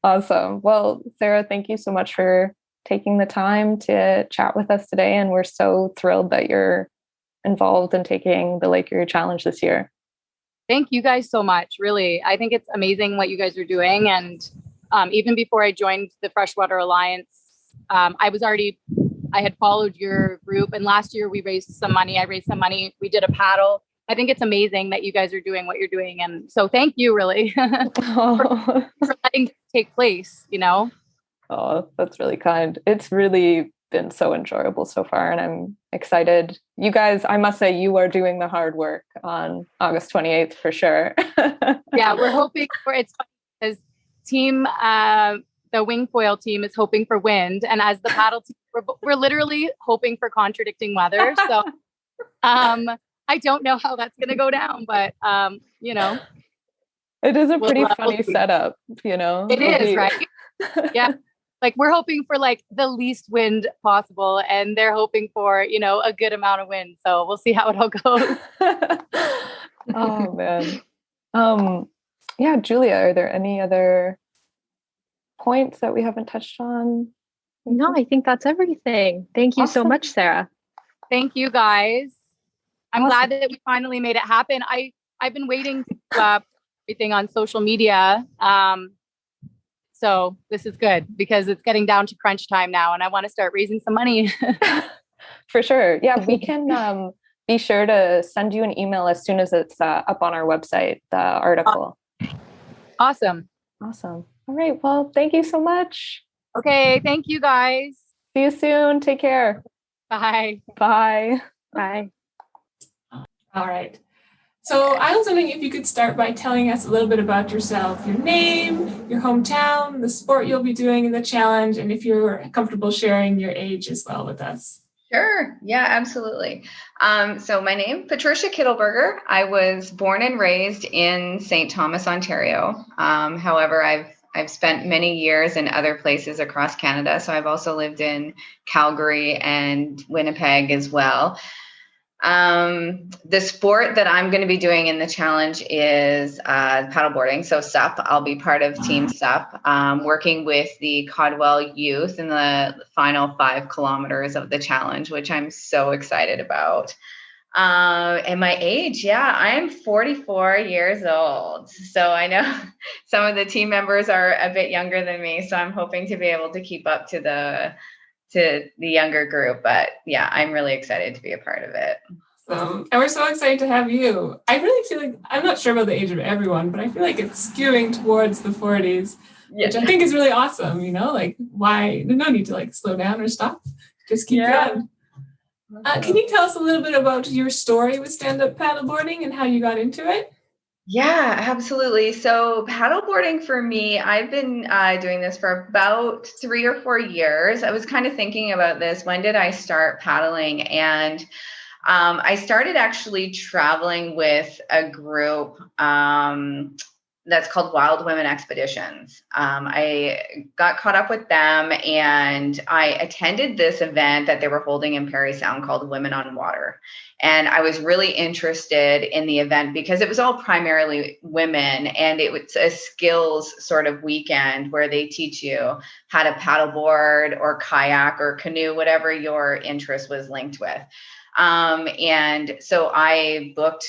Awesome. Well, Sarah, thank you so much for taking the time to chat with us today. And we're so thrilled that you're involved in taking the Lake Erie Challenge this year. Thank you guys so much. Really, I think it's amazing what you guys are doing. And even before I joined the Freshwater Alliance, I had followed your group, and last year we raised some money. I raised some money. We did a paddle. I think it's amazing that you guys are doing what you're doing. And so thank you really for letting it take place, Oh, that's really kind. It's really been so enjoyable so far, and I'm excited. You guys, I must say, you are doing the hard work on August 28th for sure. Yeah, we're hoping for it's because the wingfoil team is hoping for wind, and as the paddle team, we're literally hoping for contradicting weather. So I don't know how that's going to go down, but it is a pretty funny setup, It is, right? Yeah. Like we're hoping for like the least wind possible, and they're hoping for, a good amount of wind. So we'll see how it all goes. Oh man. Yeah, Julia, are there any other points that we haven't touched on? No, I think that's everything. Thank you so much, Sarah. Thank you guys. I'm glad that we finally made it happen. I've been waiting to everything on social media. So this is good because it's getting down to crunch time now, and I want to start raising some money. For sure. Yeah, we can be sure to send you an email as soon as it's up on our website, the article. Awesome. All right. Well, thank you so much. Okay. Thank you guys. See you soon. Take care. Bye. Bye. Bye. All right. So I was wondering if you could start by telling us a little bit about yourself, your name, your hometown, the sport you'll be doing in the challenge, and if you're comfortable sharing your age as well with us. Sure. Yeah, absolutely. So my name, Patricia Kittleberger. I was born and raised in St. Thomas, Ontario. However, I've spent many years in other places across Canada. So I've also lived in Calgary and Winnipeg as well. The sport that I'm going to be doing in the challenge is paddleboarding. So SUP, I'll be part of Team SUP, working with the Caldwell youth in the final 5 kilometers of the challenge, which I'm so excited about. And my age, I am 44 years old. So I know some of the team members are a bit younger than me. So I'm hoping to be able to keep up to the younger group, but I'm really excited to be a part of it. And we're so excited to have you. I really feel like, I'm not sure about the age of everyone, but I feel like it's skewing towards the 40s, which I think is really awesome, like why, no need to slow down or stop, just keep going. Can you tell us a little bit about your story with stand-up paddleboarding and how you got into it? Yeah, absolutely. So paddleboarding for me, I've been doing this for about 3 or 4 years. I was kind of thinking about this. When did I start paddling? And I started actually traveling with a group that's called Wild Women Expeditions. I got caught up with them and I attended this event that they were holding in Parry Sound called Women on Water. And I was really interested in the event because it was all primarily women and it was a skills sort of weekend where they teach you how to paddleboard or kayak or canoe, whatever your interest was linked with. And so I booked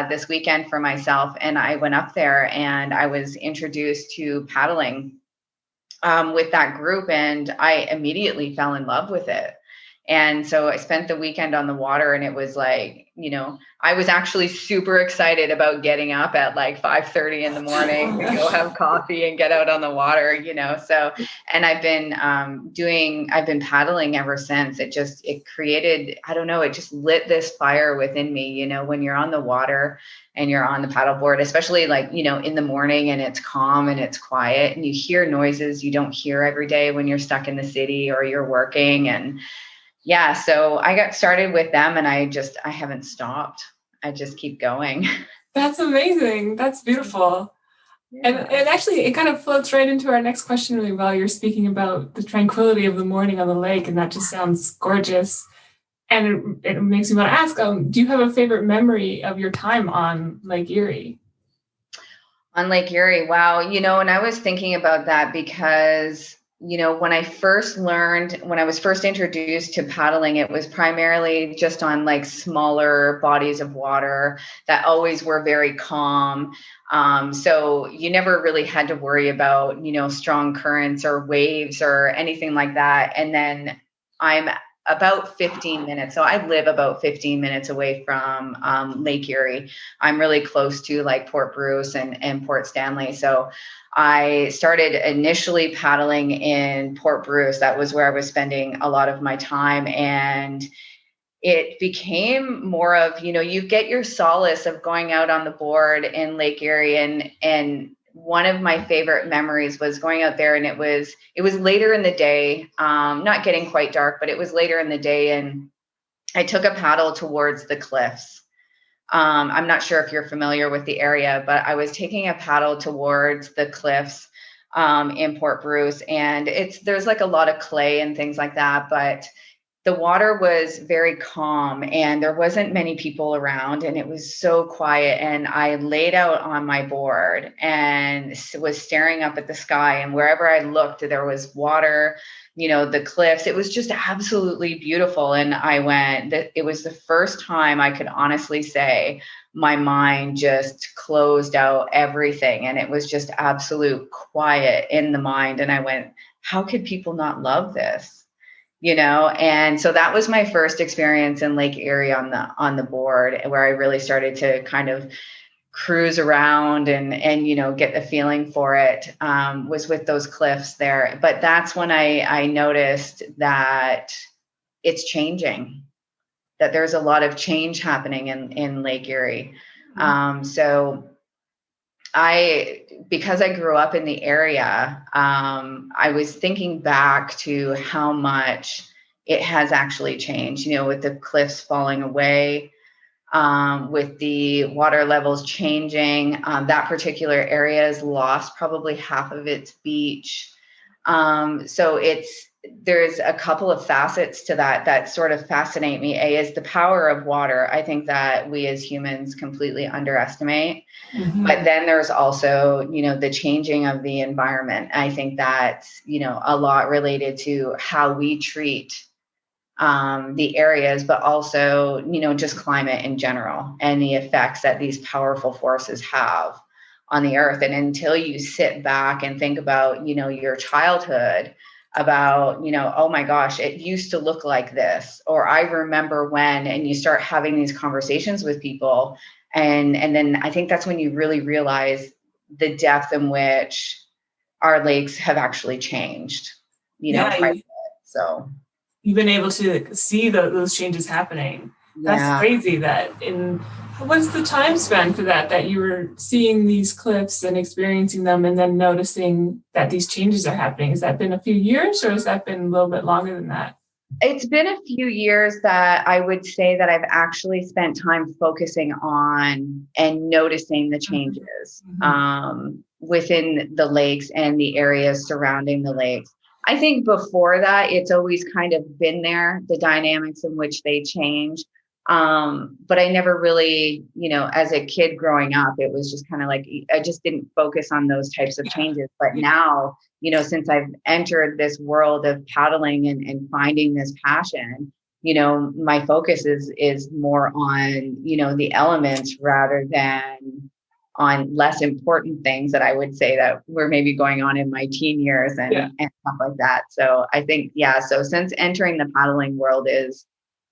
this weekend for myself and I went up there and I was introduced to paddling with that group and I immediately fell in love with it. And so I spent the weekend on the water and it was like, I was actually super excited about getting up at 5:30 in the morning to go have coffee and get out on the water, so, and I've been paddling ever since. It created, I don't know, it just lit this fire within me, when you're on the water and you're on the paddleboard, especially in the morning and it's calm and it's quiet and you hear noises you don't hear every day when you're stuck in the city or you're working. And so I got started with them and I haven't stopped. I just keep going. That's amazing. That's beautiful. Yeah. And actually, it kind of floats right into our next question really well. You're speaking about the tranquility of the morning on the lake, and that just sounds gorgeous. And it makes me want to ask, do you have a favorite memory of your time on Lake Erie? On Lake Erie, wow. And I was thinking about that because when I was first introduced to paddling, it was primarily just on smaller bodies of water that always were very calm. So you never really had to worry about, strong currents or waves or anything like that. And then I'm about 15 minutes. So I live about 15 minutes away from Lake Erie. I'm really close to Port Bruce and Port Stanley. So I started initially paddling in Port Bruce. That was where I was spending a lot of my time. And it became more of, you get your solace of going out on the board in Lake Erie. And one of my favorite memories was going out there and it was later in the day, not getting quite dark, but it was later in the day. And I took a paddle towards the cliffs. I'm not sure if you're familiar with the area, but I was taking a paddle towards the cliffs in Port Bruce, and there's a lot of clay and things like that, but the water was very calm and there wasn't many people around and it was so quiet. And I laid out on my board and was staring up at the sky, and wherever I looked, there was water, the cliffs. It was just absolutely beautiful. And it was the first time I could honestly say my mind just closed out everything. And it was just absolute quiet in the mind. And I went, how could people not love this? And so that was my first experience in Lake Erie on the board, where I really started to kind of cruise around and get the feeling for it, was with those cliffs there. But that's when I noticed that it's changing. that there's a lot of change happening in Lake Erie. So because I grew up in the area, I was thinking back to how much it has actually changed, with the cliffs falling away, with the water levels changing. That particular area has lost probably half of its beach. So there's a couple of facets to that sort of fascinate me. Is the power of water. I think that we as humans completely underestimate. But then there's also, the changing of the environment. I think that's, a lot related to how we treat the areas, but also, just climate in general and the effects that these powerful forces have on the earth. And until you sit back and think about, your childhood, about, oh my gosh, it used to look like this, or I remember when, and you start having these conversations with people. And then I think that's when you really realize the depth in which our lakes have actually changed, quite a bit. So you've been able to see those changes happening. That's crazy. What's the time span for that you were seeing these cliffs and experiencing them and then noticing that these changes are happening? Has that been a few years, or has that been a little bit longer than that? It's been a few years that I would say that I've actually spent time focusing on and noticing the changes within the lakes and the areas surrounding the lakes. I think before that, it's always kind of been there, the dynamics in which they change. But I never really, as a kid growing up, it was just kind of like, I just didn't focus on those types of changes. But now, since I've entered this world of paddling and finding this passion, my focus is more on, the elements rather than on less important things that I would say that were maybe going on in my teen years and stuff like that. So I think, so since entering the paddling world is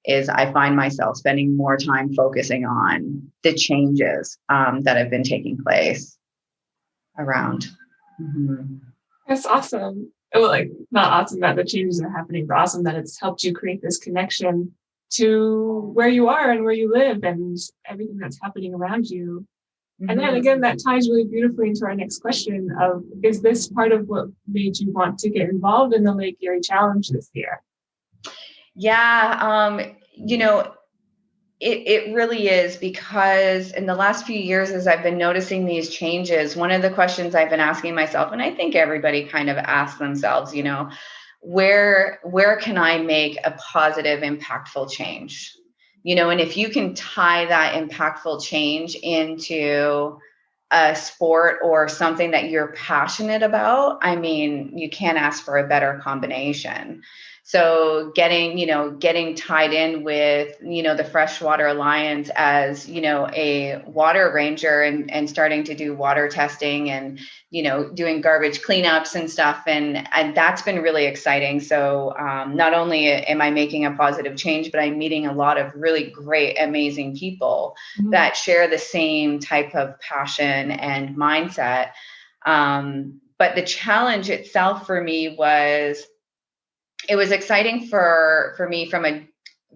I find myself spending more time focusing on the changes that have been taking place around. That's awesome. Well, not awesome that the changes are happening, but awesome that it's helped you create this connection to where you are and where you live and everything that's happening around you. And then again, that ties really beautifully into our next question of, is this part of what made you want to get involved in the Lake Erie Challenge this year? Yeah, it really is, because in the last few years, as I've been noticing these changes, one of the questions I've been asking myself, and I think everybody kind of asks themselves, where can I make a positive, impactful change? And if you can tie that impactful change into a sport or something that you're passionate about, I mean, you can't ask for a better combination. So getting tied in with, the Freshwater Alliance as, a water ranger and starting to do water testing and, doing garbage cleanups and stuff. And that's been really exciting. So not only am I making a positive change, but I'm meeting a lot of really great, amazing people that share the same type of passion and mindset. But the challenge itself for me it was exciting for me from a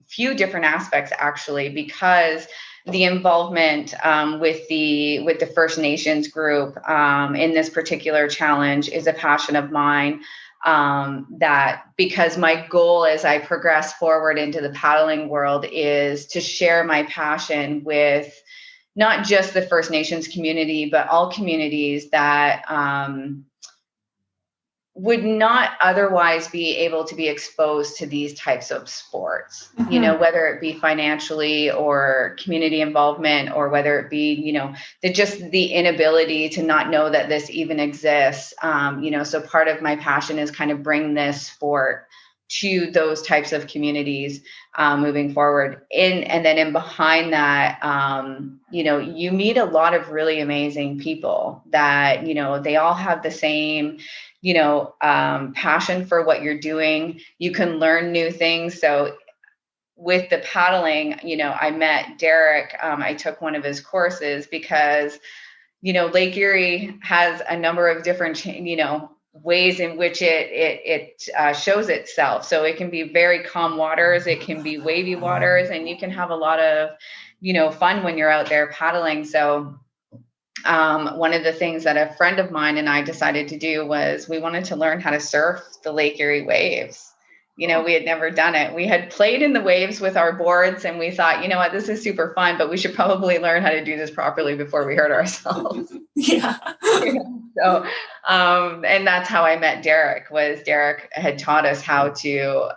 few different aspects, actually, because the involvement with the First Nations group in this particular challenge is a passion of mine. That because my goal as I progress forward into the paddling world is to share my passion with not just the First Nations community, but all communities that would not otherwise be able to be exposed to these types of sports, whether it be financially or community involvement, or whether it be, the inability to not know that this even exists. So part of my passion is kind of bring this sport to those types of communities moving forward. And then in behind that, you meet a lot of really amazing people that, they all have the same passion for what you're doing. You can learn new things. So with the paddling, I met Derik. I took one of his courses because, Lake Erie has a number of different, ways in which it shows itself. So it can be very calm waters, it can be wavy waters, and you can have a lot of, fun when you're out there paddling. So one of the things that a friend of mine and I decided to do was we wanted to learn how to surf the Lake Erie waves. We had never done it. We had played in the waves with our boards, and we thought, you know what, this is super fun, but we should probably learn how to do this properly before we hurt ourselves. Yeah. So, and that's how I met Derik. Was Derik had taught us how to,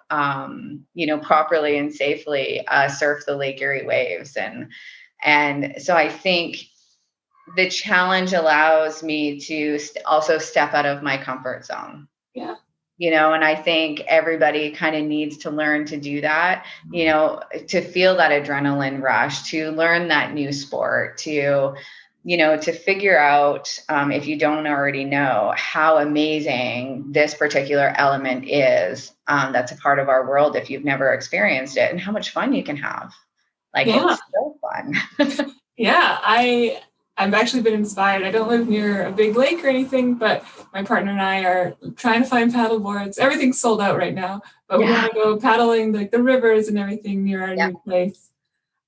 properly and safely surf the Lake Erie waves, and so I think the challenge allows me to also step out of my comfort zone. Yeah. And I think everybody kind of needs to learn to do that, to feel that adrenaline rush, to learn that new sport, to figure out, if you don't already know, how amazing this particular element is, that's a part of our world if you've never experienced it, and how much fun you can have. It's so fun. Yeah, I've actually been inspired. I don't live near a big lake or anything, but my partner and I are trying to find paddle boards. Everything's sold out right now, but we want to go paddling like the rivers and everything near our new place.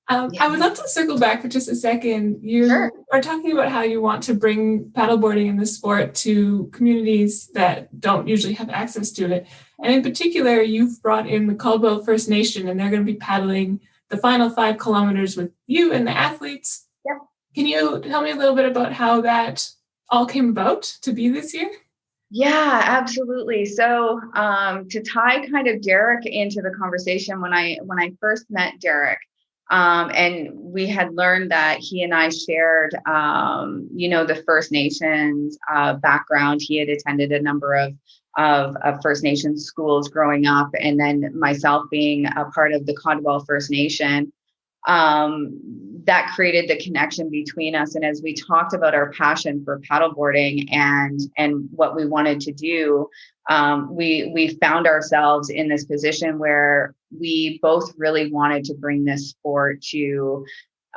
I would love to circle back for just a second. You are talking about how you want to bring paddleboarding in the sport to communities that don't usually have access to it. And in particular, you've brought in the Caldwell First Nation, and they're going to be paddling the final 5 kilometers with you and the athletes. Yeah. Can you tell me a little bit about how that all came about to be this year? Yeah, absolutely. So to tie kind of Derik into the conversation, when I first met Derik, and we had learned that he and I shared, the First Nations background. He had attended a number of First Nations schools growing up, and then myself being a part of the Caldwell First Nation. That created the connection between us. And as we talked about our passion for paddleboarding and what we wanted to do, we found ourselves in this position where we both really wanted to bring this sport to,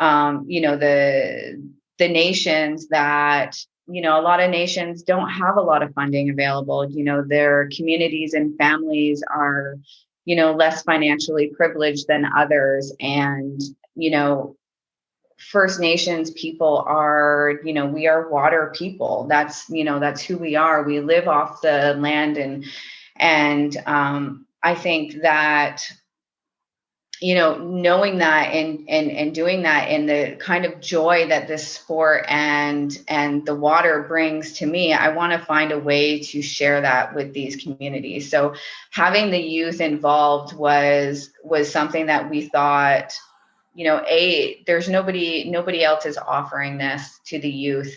the nations that, a lot of nations don't have a lot of funding available. Their communities and families are, less financially privileged than others. And, First Nations people are, we are water people. That's who we are. We live off the land. And I think that, knowing that and doing that, and the kind of joy that this sport and the water brings to me, I want to find a way to share that with these communities. So having the youth involved was something that we thought, there's nobody else is offering this to the youth,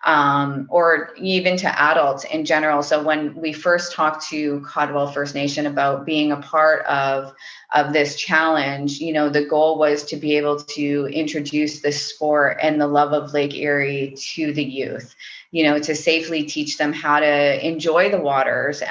or even to adults in general. So when we first talked to Caldwell First Nation about being a part of this challenge, the goal was to be able to introduce this sport and the love of Lake Erie to the youth, to safely teach them how to enjoy the waters,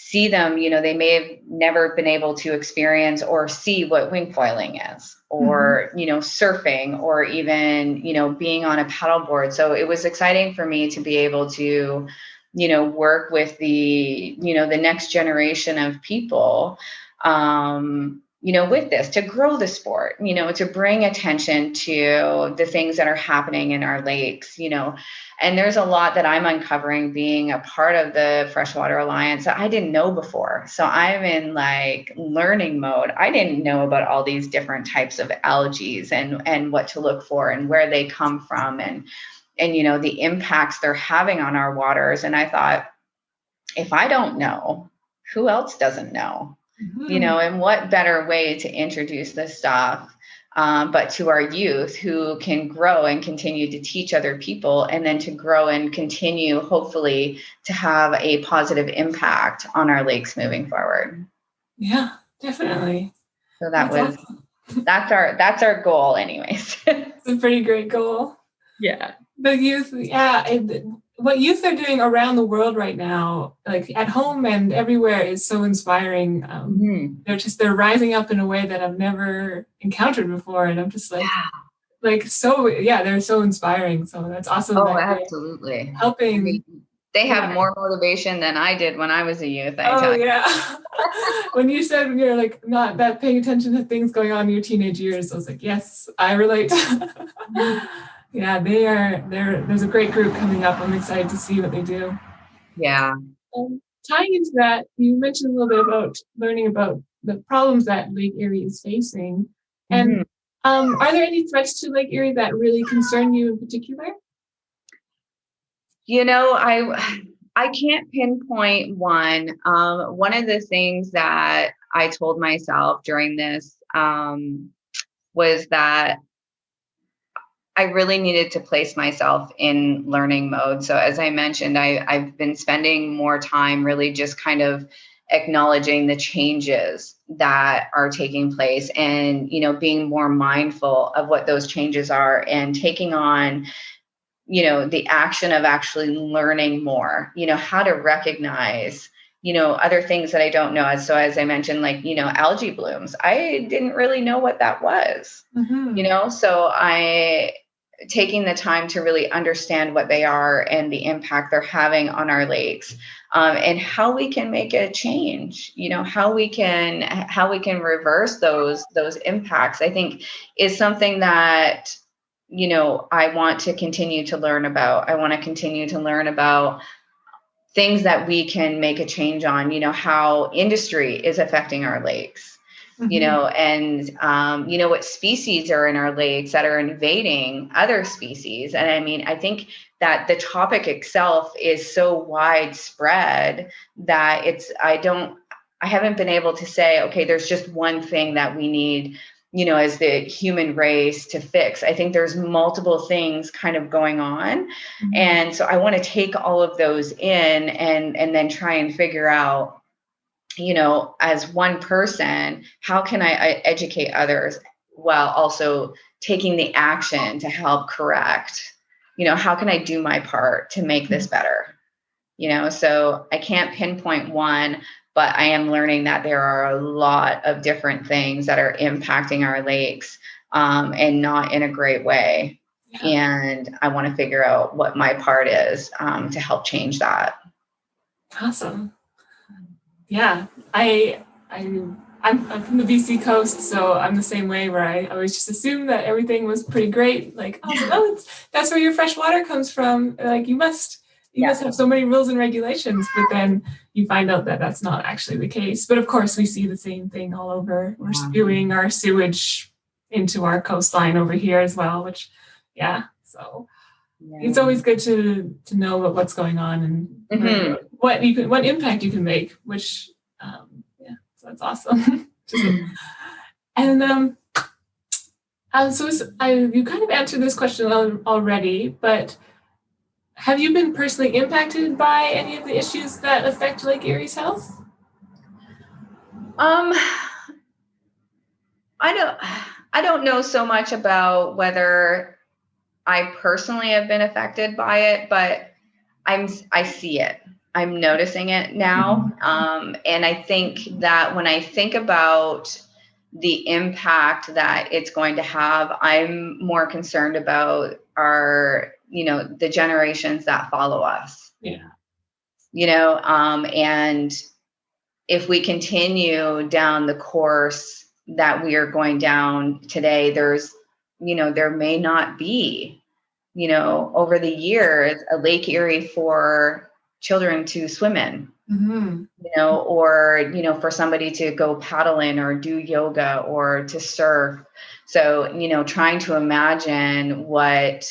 see them, they may have never been able to experience or see what wing foiling is, or, surfing, or even, being on a paddleboard. So it was exciting for me to be able to, work with the next generation of people, with this, to grow the sport, to bring attention to the things that are happening in our lakes, and there's a lot that I'm uncovering being a part of the Freshwater Alliance that I didn't know before. So I'm in learning mode. I didn't know about all these different types of algae and what to look for and where they come from, and the impacts they're having on our waters. And I thought, if I don't know, who else doesn't know? And what better way to introduce this stuff, but to our youth, who can grow and continue to teach other people, and then to grow and continue, hopefully, to have a positive impact on our lakes moving forward. Yeah, definitely. So that's our goal anyways. It's a pretty great goal. Yeah. The youth, what youth are doing around the world right now, like at home and everywhere, is so inspiring. They're rising up in a way that I've never encountered before, and I'm just they're so inspiring. So that's awesome. Oh, absolutely. Helping They have more motivation than I did when I was a youth. I tell you. Yeah. When you said you're like not that paying attention to things going on in your teenage years, I was like, yes, I relate. Yeah, there's a great group coming up. I'm excited to see what they do. Yeah. Tying into that, you mentioned a little bit about learning about the problems that Lake Erie is facing. And are there any threats to Lake Erie that really concern you in particular? You know, I can't pinpoint one. One of the things that I told myself during this was that I really needed to place myself in learning mode. So as I mentioned, I've been spending more time really just kind of acknowledging the changes that are taking place and, you know, being more mindful of what those changes are and taking on, you know, the action of actually learning more, you know, how to recognize, you know, other things that I don't know. So as I mentioned, like, you know, algae blooms, I didn't really know what that was, you know, so taking the time to really understand what they are and the impact they're having on our lakes, and how we can make a change, you know, how we can reverse those impacts, I think is something that, you know, I want to continue to learn about. I want to continue to learn about things that we can make a change on, you know, how industry is affecting our lakes, you know, and, you know, what species are in our lakes that are invading other species. And I mean, I think that the topic itself is so widespread that I haven't been able to say, okay, there's just one thing that we need, you know, as the human race to fix. I think there's multiple things kind of going on. And so I want to take all of those in and then try and figure out, you know, as one person, how can I educate others while also taking the action to help correct, you know, how can I do my part to make this better? You know, so I can't pinpoint one, but I am learning that there are a lot of different things that are impacting our lakes, and not in a great way. And I want to figure out what my part is, to help change that. Awesome. Yeah, I'm from the BC coast, so I'm the same way where I always just assumed that everything was pretty great. Like, that's where your fresh water comes from. Like, you must have so many rules and regulations, but then you find out that that's not actually the case. But of course, we see the same thing all over. We're spewing our sewage into our coastline over here as well, which, so it's always good to know what's going on and what impact you can make, which, so that's awesome. And you kind of answered this question already, but have you been personally impacted by any of the issues that affect Lake Erie's health? I don't know so much about whether I personally have been affected by it, but I see it. I'm noticing it now. And I think that when I think about the impact that it's going to have, I'm more concerned about our, you know, the generations that follow us. Yeah. You know, and if we continue down the course that we are going down today, there may not be, you know, over the years, a Lake Erie for children to swim in, you know, or, you know, for somebody to go paddle in or do yoga or to surf. So, you know, trying to imagine what,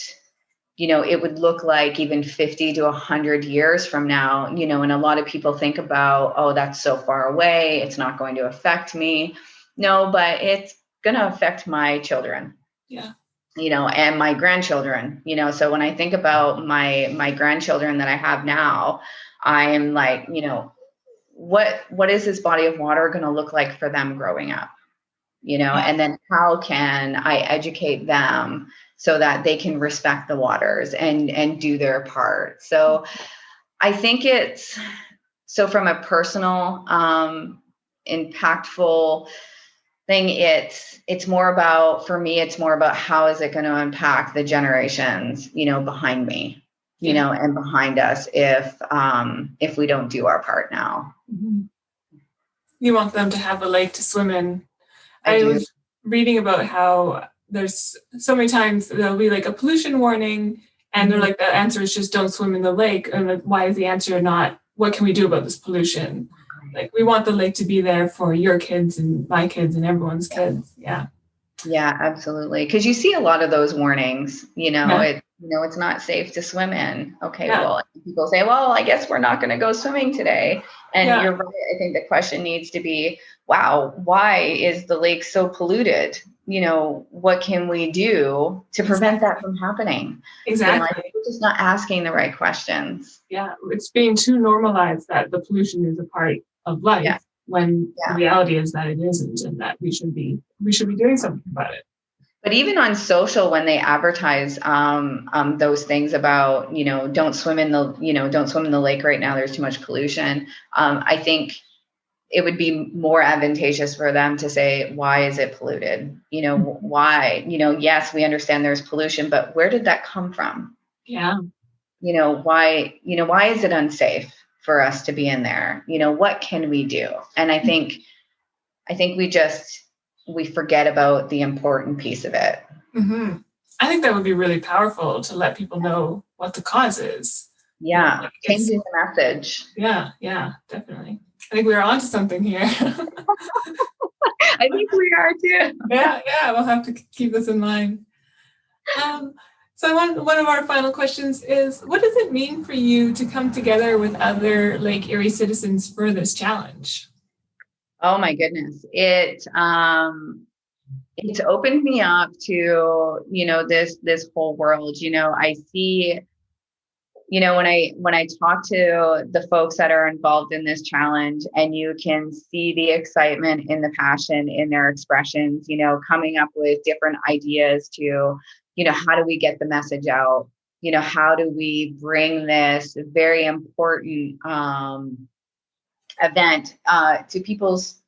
you know, it would look like even 50 to 100 years from now, you know, and a lot of people think about, oh, that's so far away, it's not going to affect me. No, but it's going to affect my children. Yeah. You know, and my grandchildren, you know, so when I think about my grandchildren that I have now, I am like, you know, what is this body of water going to look like for them growing up, you know, and then how can I educate them so that they can respect the waters and do their part. So I think from a personal, impactful thing, it's more about, for me, it's more about how is it going to impact the generations, you know, behind me. you know, and behind us if we don't do our part now. Mm-hmm. You want them to have a lake to swim in. I do. was reading about how there's so many times there'll be like a pollution warning, and they're like, the answer is just don't swim in the lake. And like, why is the answer not, what can we do about this pollution? Like, we want the lake to be there for your kids and my kids and everyone's kids. Yeah. Yeah, absolutely. Because you see a lot of those warnings, you know, it's not safe to swim in. Okay, well, people say, well, I guess we're not going to go swimming today. And you're right. I think the question needs to be, wow, why is the lake so polluted? You know, what can we do to prevent that from happening? Exactly. You know, we're just not asking the right questions. Yeah, it's being too normalized that the pollution is a part of life, when the reality is that it isn't, and that we should be doing something about it. But even on social, when they advertise those things about, you know, don't swim in the lake right now, there's too much pollution. I think it would be more advantageous for them to say, why is it polluted? You know, why? You know, yes, we understand there's pollution, but where did that come from? Yeah. You know, why is it unsafe for us to be in there? You know, what can we do? And I think we forget about the important piece of it. Mm-hmm. I think that would be really powerful to let people know what the cause is. Yeah, you know, changing the message. Yeah, definitely. I think we're onto something here. I think we are too. Yeah, we'll have to keep this in mind. So one of our final questions is, what does it mean for you to come together with other Lake Erie citizens for this challenge? Oh my goodness. It's opened me up to, you know, this whole world. You know, I see, you know, when I talk to the folks that are involved in this challenge, and you can see the excitement and the passion in their expressions, you know, coming up with different ideas to, you know, how do we get the message out? You know, how do we bring this very important event to people's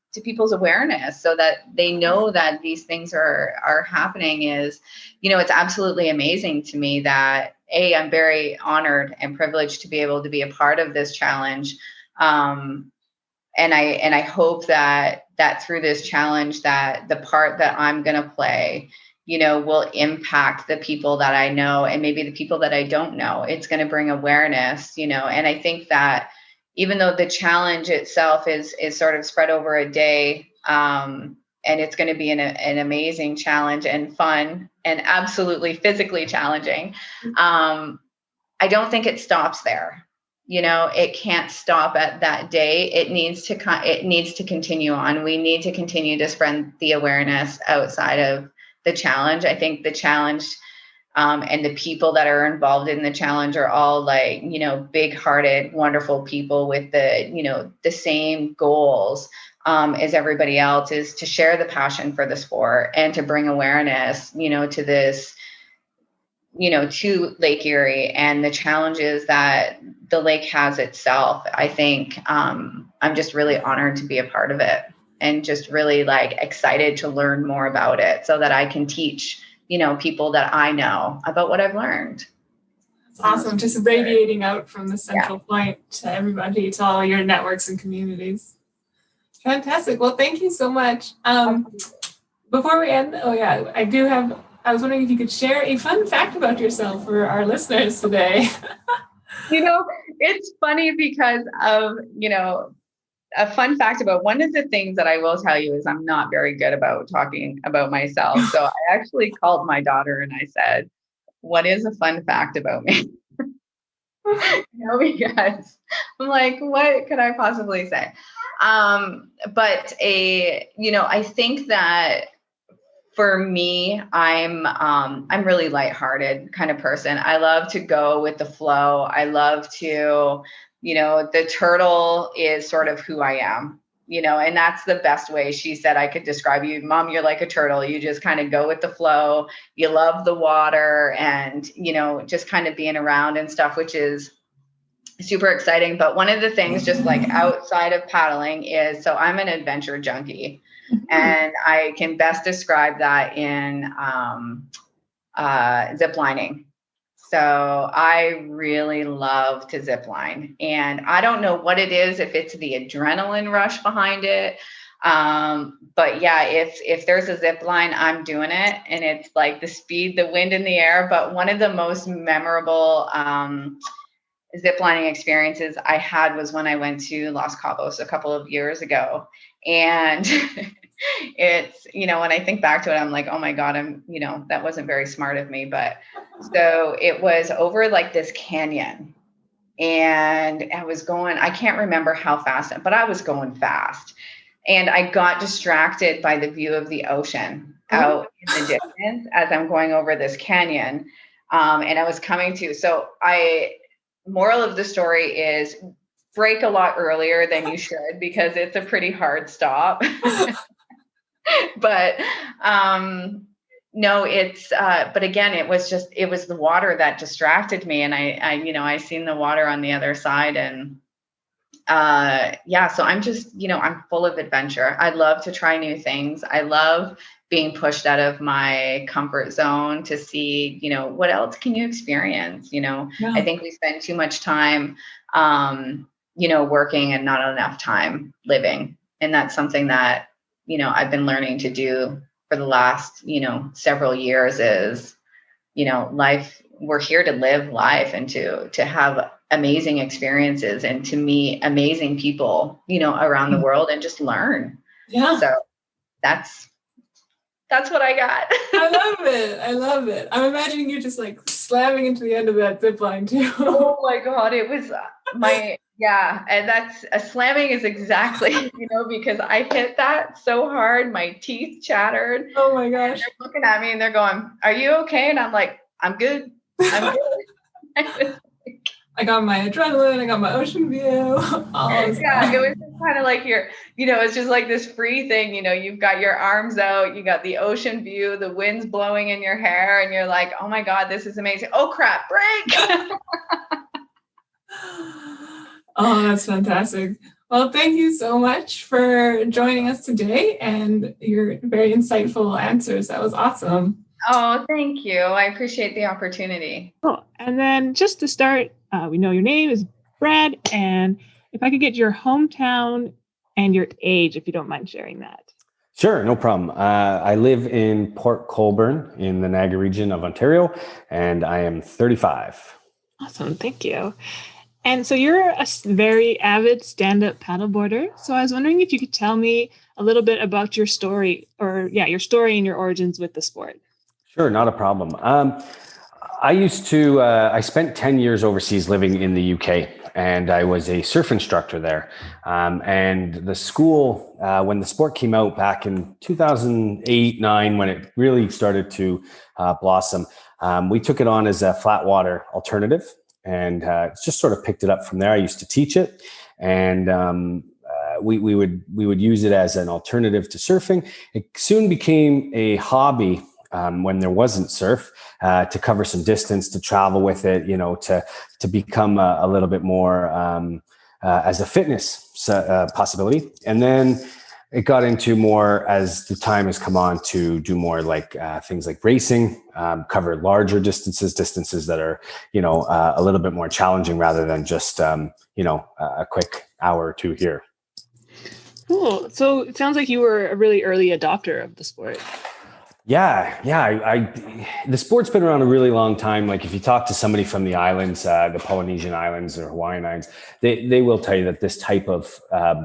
awareness, so that they know that these things are happening? Is, you know, it's absolutely amazing to me that I'm very honored and privileged to be able to be a part of this challenge. And I hope that through this challenge, that the part that I'm going to play, you know, will impact the people that I know, and maybe the people that I don't know. It's going to bring awareness, you know, and I think that even though the challenge itself is sort of spread over a day, and it's going to be an amazing challenge and fun and absolutely physically challenging, I don't think it stops there. You know, it can't stop at that day. It needs to continue on. We need to continue to spread the awareness outside of the challenge. I think the challenge and the people that are involved in the challenge are all, like, you know, big-hearted, wonderful people with the same goals as everybody else, is to share the passion for the sport and to bring awareness, you know, to this, you know, to Lake Erie and the challenges that the lake has itself. I think I'm just really honored to be a part of it, and just really, like, excited to learn more about it, so that I can teach, you know, people that I know about what I've learned. It's awesome. Just radiating out from the central point to everybody, to all your networks and communities. Fantastic. Well, thank you so much. Before we end, I was wondering if you could share a fun fact about yourself for our listeners today. You know, it's funny because of, you know, a fun fact about one of the things that I will tell you is I'm not very good about talking about myself. So I actually called my daughter and I said, what is a fun fact about me? You know, because I'm like, what could I possibly say? But I think that for me, I'm really lighthearted kind of person. I love to go with the flow. I love to, you know, the turtle is sort of who I am, you know, and that's the best way she said I could describe you. Mom, you're like a turtle. You just kind of go with the flow. You love the water and, you know, just kind of being around and stuff, which is super exciting. But one of the things, just like outside of paddling, is, so I'm an adventure junkie. And I can best describe that in zip lining. So I really love to zip line, and I don't know what it is, if it's the adrenaline rush behind it. But yeah, if there's a zip line, I'm doing it, and it's like the speed, the wind in the air. But one of the most memorable, zip lining experiences I had was when I went to Los Cabos a couple of years ago. And it's, when I think back to it, I'm like, oh my God, that wasn't very smart of me. But so it was over like this canyon, and I can't remember how fast, but I was going fast. And I got distracted by the view of the ocean out in the distance as I'm going over this canyon. And I was coming to, moral of the story is brake a lot earlier than you should, because it's a pretty hard stop. But no, but again, it was the water that distracted me. And I seen the water on the other side, and so I'm just, I'm full of adventure. I love to try new things. I love being pushed out of my comfort zone to see, what else can you experience? Yeah. I think we spend too much time, working and not enough time living. And that's something that, I've been learning to do for the last, several years is, life, we're here to live life and to have amazing experiences and to meet amazing people, around the world and just learn. Yeah. So that's what I got. I love it. I'm imagining you just like slamming into the end of that zip line too. Oh my God. It was and that's slamming is exactly, because I hit that so hard, my teeth chattered. Oh my gosh. They're looking at me and they're going, "Are you okay?" And I'm like, "I'm good. I'm good." I got my adrenaline, I got my ocean view. It was just kind of like it's just like this free thing, you've got your arms out, you got the ocean view, the wind's blowing in your hair, and you're like, oh my God, this is amazing. Oh crap, break. Oh, that's fantastic. Well, thank you so much for joining us today and your very insightful answers. That was awesome. Oh, thank you. I appreciate the opportunity. Cool. And then just to start, we know your name is Brad, and if I could get your hometown and your age, if you don't mind sharing that. Sure, no problem. I live in Port Colborne in the Niagara region of Ontario, and I am 35. Awesome, thank you. And so you're a very avid stand-up paddleboarder. So I was wondering if you could tell me a little bit about your story, your story and your origins with the sport. Sure, not a problem. I spent 10 years overseas living in the UK, and I was a surf instructor there. And the school, when the sport came out back in 2008-9, when it really started to blossom, we took it on as a flat water alternative, and just sort of picked it up from there. I used to teach it, and we would use it as an alternative to surfing. It soon became a hobby. When there wasn't surf, to cover some distance, to travel with it, to become a little bit more as a fitness possibility. And then it got into more, as the time has come on, to do more like things like racing, cover larger distances that are, a little bit more challenging rather than just, a quick hour or two here. Cool. So it sounds like you were a really early adopter of the sport. Yeah. The sport's been around a really long time. Like if you talk to somebody from the islands, the Polynesian islands or Hawaiian Islands, they will tell you that this type of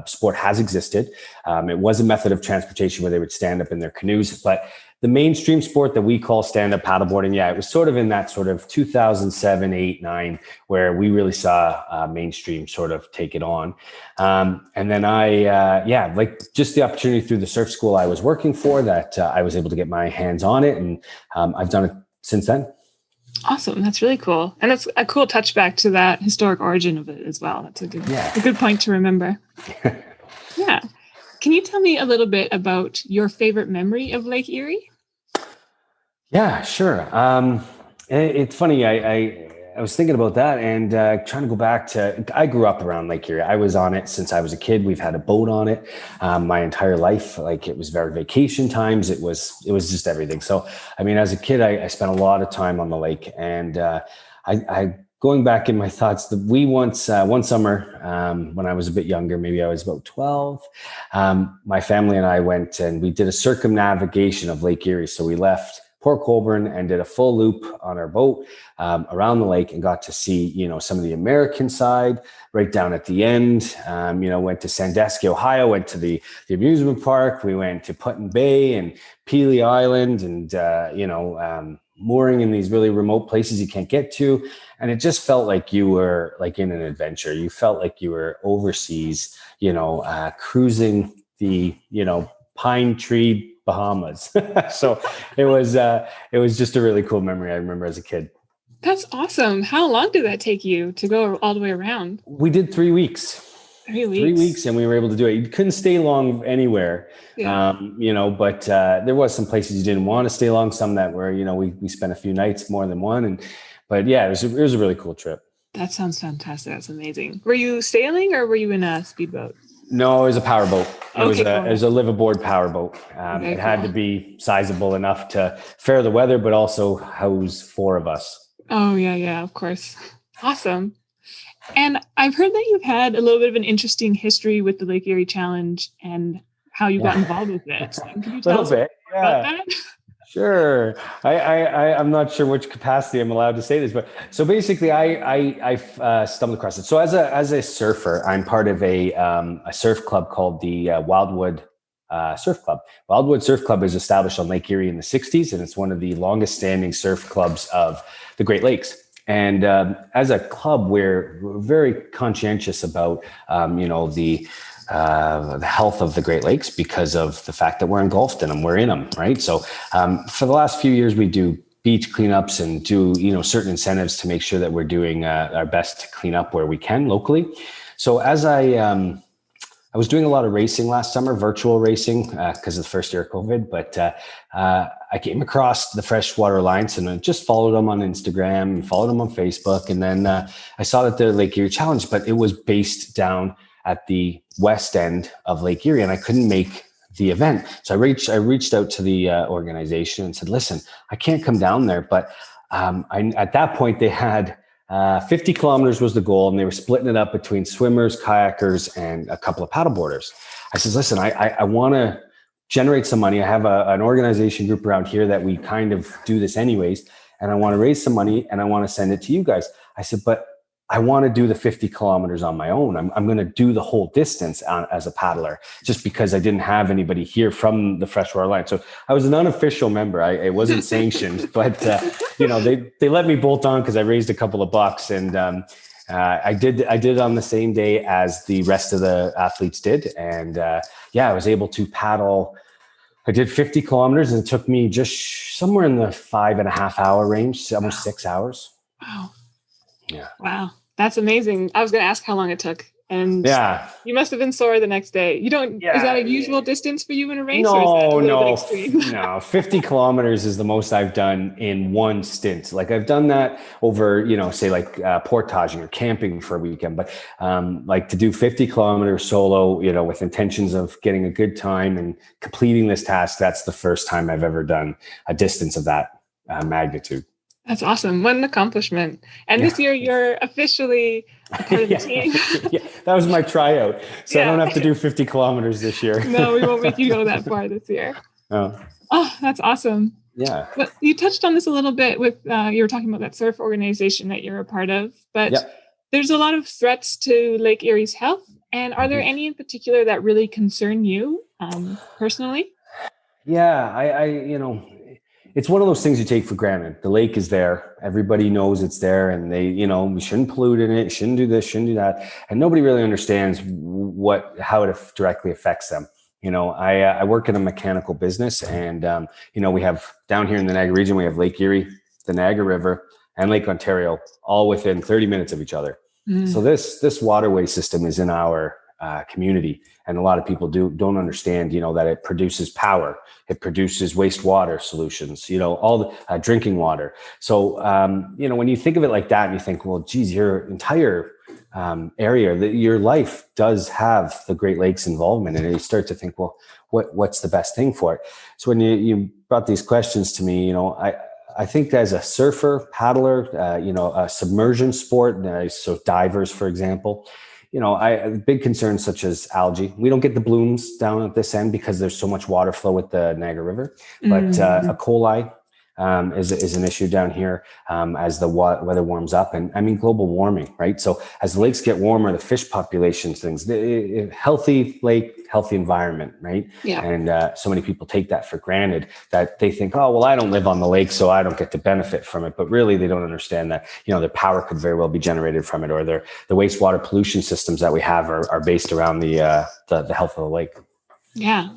sport has existed. It was a method of transportation where they would stand up in their canoes, but the mainstream sport that we call stand-up paddleboarding, it was sort of in that sort of 2007, 8, 9, where we really saw mainstream sort of take it on. And then like just the opportunity through the surf school I was working for that I was able to get my hands on it, and I've done it since then. Awesome. That's really cool. And that's a cool touchback to that historic origin of it as well. That's a good point to remember. Yeah. Can you tell me a little bit about your favorite memory of Lake Erie? Yeah, sure. It's funny. I was thinking about that and trying to go back to, I grew up around Lake Erie. I was on it since I was a kid. We've had a boat on it my entire life. Like it was very vacation times. It was just everything. So, I mean, as a kid, I spent a lot of time on the lake, and I going back in my thoughts, we once one summer when I was a bit younger, maybe I was about 12, my family and I went and we did a circumnavigation of Lake Erie. So we left Port Colborne and did a full loop on our boat around the lake and got to see, some of the American side right down at the end. Went to Sandusky, Ohio, went to the amusement park. We went to Put-in Bay and Pelee Island and, mooring in these really remote places you can't get to. And it just felt like you were like in an adventure. You felt like you were overseas, cruising the, pine tree Bahamas. So it was just a really cool memory I remember as a kid. That's awesome. How long did that take you to go all the way around? We did 3 weeks. 3 weeks. 3 weeks, and we were able to do it. You couldn't stay long anywhere, but there was some places you didn't want to stay long. Some that were, we spent a few nights, more than one. But yeah, it was a really cool trip. That sounds fantastic. That's amazing. Were you sailing or were you in a speedboat? No, it was a powerboat. It Okay, was a live-aboard powerboat. It had to be sizable enough to fare the weather, but also house 4 of us. Oh, yeah, of course. Awesome. And I've heard that you've had a little bit of an interesting history with the Lake Erie Challenge and how you got involved with it. So can you tell us about that? Sure. I'm not sure which capacity I'm allowed to say this, but so basically I stumbled across it. So as a surfer, I'm part of a surf club called the Wildwood Surf Club. Wildwood Surf Club is established on Lake Erie in the 60s, and it's one of the longest standing surf clubs of the Great Lakes. And as a club, we're very conscientious about, the health of the Great Lakes because of the fact that we're engulfed in them, we're in them, right? So for the last few years, we do beach cleanups and do, certain incentives to make sure that we're doing our best to clean up where we can locally. So as I was doing a lot of racing last summer, virtual racing, because of the first year of COVID, but I came across the Freshwater Alliance and I just followed them on Instagram and followed them on Facebook. And then I saw that the Lake Erie Challenge, but it was based down at the west end of Lake Erie, and I couldn't make the event. So I reached out to the organization and said, listen, I can't come down there. But at that point, they had 50 kilometers was the goal, and they were splitting it up between swimmers, kayakers, and a couple of paddleboarders. I said, listen, I want to generate some money. I have an organization group around here that we kind of do this anyways, and I want to raise some money, and I want to send it to you guys. I said, but I want to do the 50 kilometers on my own. I'm going to do the whole distance as a paddler, just because I didn't have anybody here from the Freshwater Alliance. So I was an unofficial member. It wasn't sanctioned, but they let me bolt on because I raised a couple of bucks, and I did it on the same day as the rest of the athletes did, and I was able to paddle. I did 50 kilometers, and it took me just somewhere in the 5.5 hour range, almost 6 hours. Wow. Yeah. Wow. That's amazing. I was going to ask how long it took. And you must have been sore the next day. You don't, is that a usual distance for you in a race? No, or is that a little bit extreme? No, 50 kilometers is the most I've done in one stint. Like I've done that over, say like portaging or camping for a weekend, but like to do 50 kilometers solo, with intentions of getting a good time and completing this task, that's the first time I've ever done a distance of that magnitude. That's awesome. What an accomplishment. And this year you're officially a part of the team. That was my tryout. So I don't have to do 50 kilometers this year. No, we won't make you go that far this year. Oh, that's awesome. Yeah. But you touched on this a little bit with, you were talking about that surf organization that you're a part of, but there's a lot of threats to Lake Erie's health. And are there any in particular that really concern you personally? Yeah, it's one of those things you take for granted. The lake is there. Everybody knows it's there, and we shouldn't pollute in it, shouldn't do this, shouldn't do that. And nobody really understands how it directly affects them. I work in a mechanical business, and, we have down here in the Niagara region, we have Lake Erie, the Niagara River, and Lake Ontario, all within 30 minutes of each other. So this waterway system is in our community. And a lot of people don't understand, that it produces power. It produces wastewater solutions, all the drinking water. So, when you think of it like that and you think, well, geez, your entire area, your life does have the Great Lakes involvement. And you start to think, well, what's the best thing for it? So when you brought these questions to me, I think as a surfer, paddler, a submersion sport, so divers, for example, big concerns such as algae. We don't get the blooms down at this end because there's so much water flow with the Niagara River, but E. coli is an issue down here as the weather warms up, and I mean global warming, right? So as the lakes get warmer, the fish populations, healthy lake, healthy environment, right? Yeah. And so many people take that for granted, that they think, oh, well, I don't live on the lake, so I don't get to benefit from it. But really, they don't understand that their power could very well be generated from it, or the wastewater pollution systems that we have are based around the health of the lake. Yeah,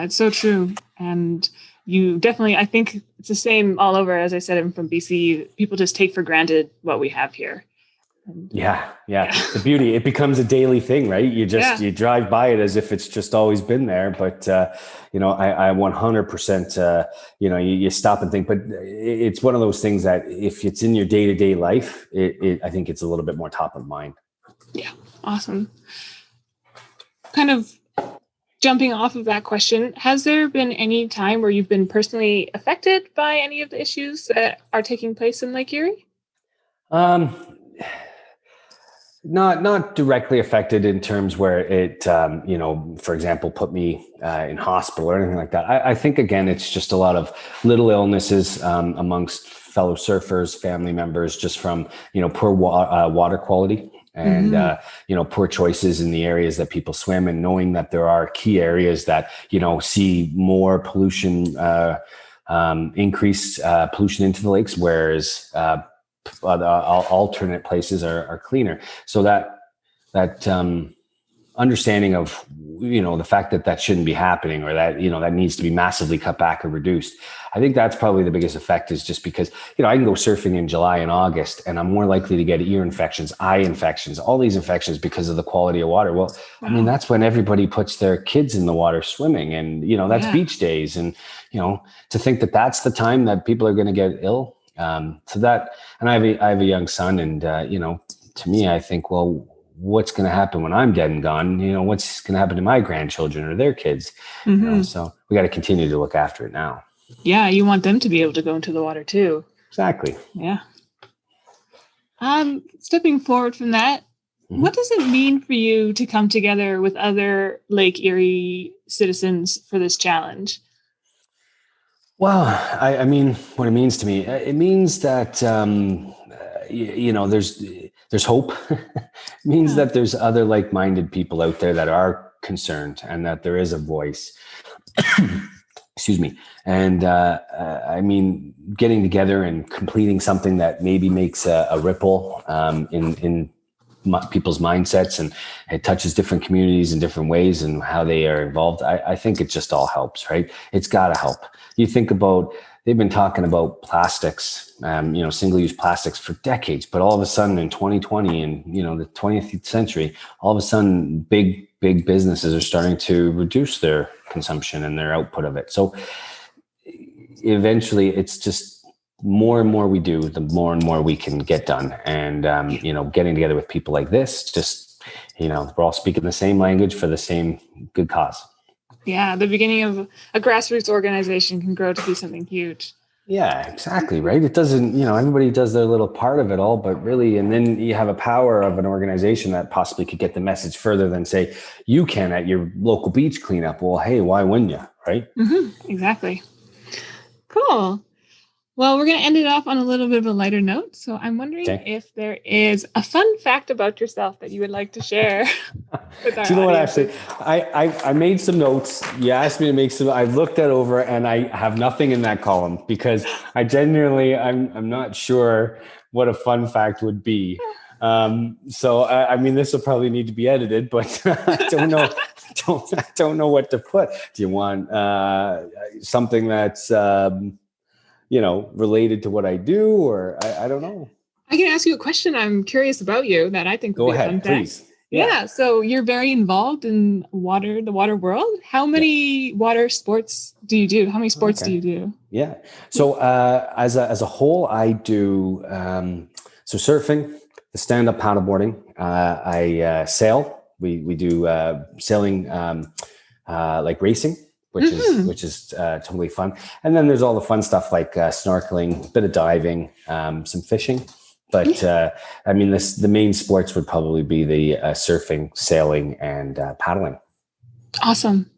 it's so true. And you definitely, I think it's the same all over. As I said, I'm from BC. People just take for granted what we have here. Yeah. The beauty, it becomes a daily thing, right? You drive by it as if it's just always been there. But, I 100%, you stop and think, but it's one of those things that if it's in your day-to-day life, I think it's a little bit more top of mind. Yeah. Awesome. Kind of jumping off of that question, has there been any time where you've been personally affected by any of the issues that are taking place in Lake Erie? Not directly affected in terms where it, for example, put me in hospital or anything like that. I think, again, it's just a lot of little illnesses amongst fellow surfers, family members, just from, poor water quality. And, poor choices in the areas that people swim, and knowing that there are key areas that, see more pollution, increased pollution into the lakes, whereas alternate places are cleaner. So that understanding of, the fact that shouldn't be happening, or that, that needs to be massively cut back or reduced. I think that's probably the biggest effect, is just because, I can go surfing in July and August and I'm more likely to get ear infections, eye infections, all these infections because of the quality of water. Well, wow. I mean, that's when everybody puts their kids in the water swimming, and, that's beach days. And, to think that that's the time that people are going to get ill. So that, and I have a young son, and, to me, I think, well, what's going to happen when I'm dead and gone? What's going to happen to my grandchildren or their kids? So we got to continue to look after it now. Yeah, you want them to be able to go into the water too. Exactly. Yeah. Stepping forward from that, what does it mean for you to come together with other Lake Erie citizens for this challenge? Well, I mean, what it means to me, it means that, there's hope. It means that there's other like-minded people out there that are concerned, and that there is a voice. Excuse me. And I mean, getting together and completing something that maybe makes a ripple in people's mindsets, and it touches different communities in different ways and how they are involved. I think it just all helps, right? It's got to help. You think about, they've been talking about plastics, single-use plastics for decades, but all of a sudden in 2020 and, the 20th century, all of a sudden big businesses are starting to reduce their consumption and their output of it. So eventually it's just more and more we do, the more and more we can get done. And, getting together with people like this, just, we're all speaking the same language for the same good cause. Yeah, the beginning of a grassroots organization can grow to be something huge. Yeah, exactly. Right. It doesn't, everybody does their little part of it all, but really, and then you have a power of an organization that possibly could get the message further than, say, you can at your local beach cleanup. Well, hey, why wouldn't you? Right. Mm-hmm. Exactly. Cool. Well, we're going to end it off on a little bit of a lighter note. So I'm wondering if there is a fun fact about yourself that you would like to share with our Do you know audience. what, actually, I made some notes. You asked me to make some, I've looked that over, and I have nothing in that column because I genuinely, I'm not sure what a fun fact would be. So I mean, this will probably need to be edited, but I don't know. I don't know what to put. Do you want something that's, related to what I do, or I don't know. I can ask you a question I'm curious about you that I think would be a fun fact. Please. Yeah. So you're very involved in the water world. How many water sports do you do? How many sports do you do? Yeah. So as a whole, I do so surfing, the stand-up paddleboarding. I sail. We do sailing like racing. which is totally fun. And then there's all the fun stuff like snorkeling, a bit of diving, some fishing. But the main sports would probably be the surfing, sailing, and paddling. Awesome.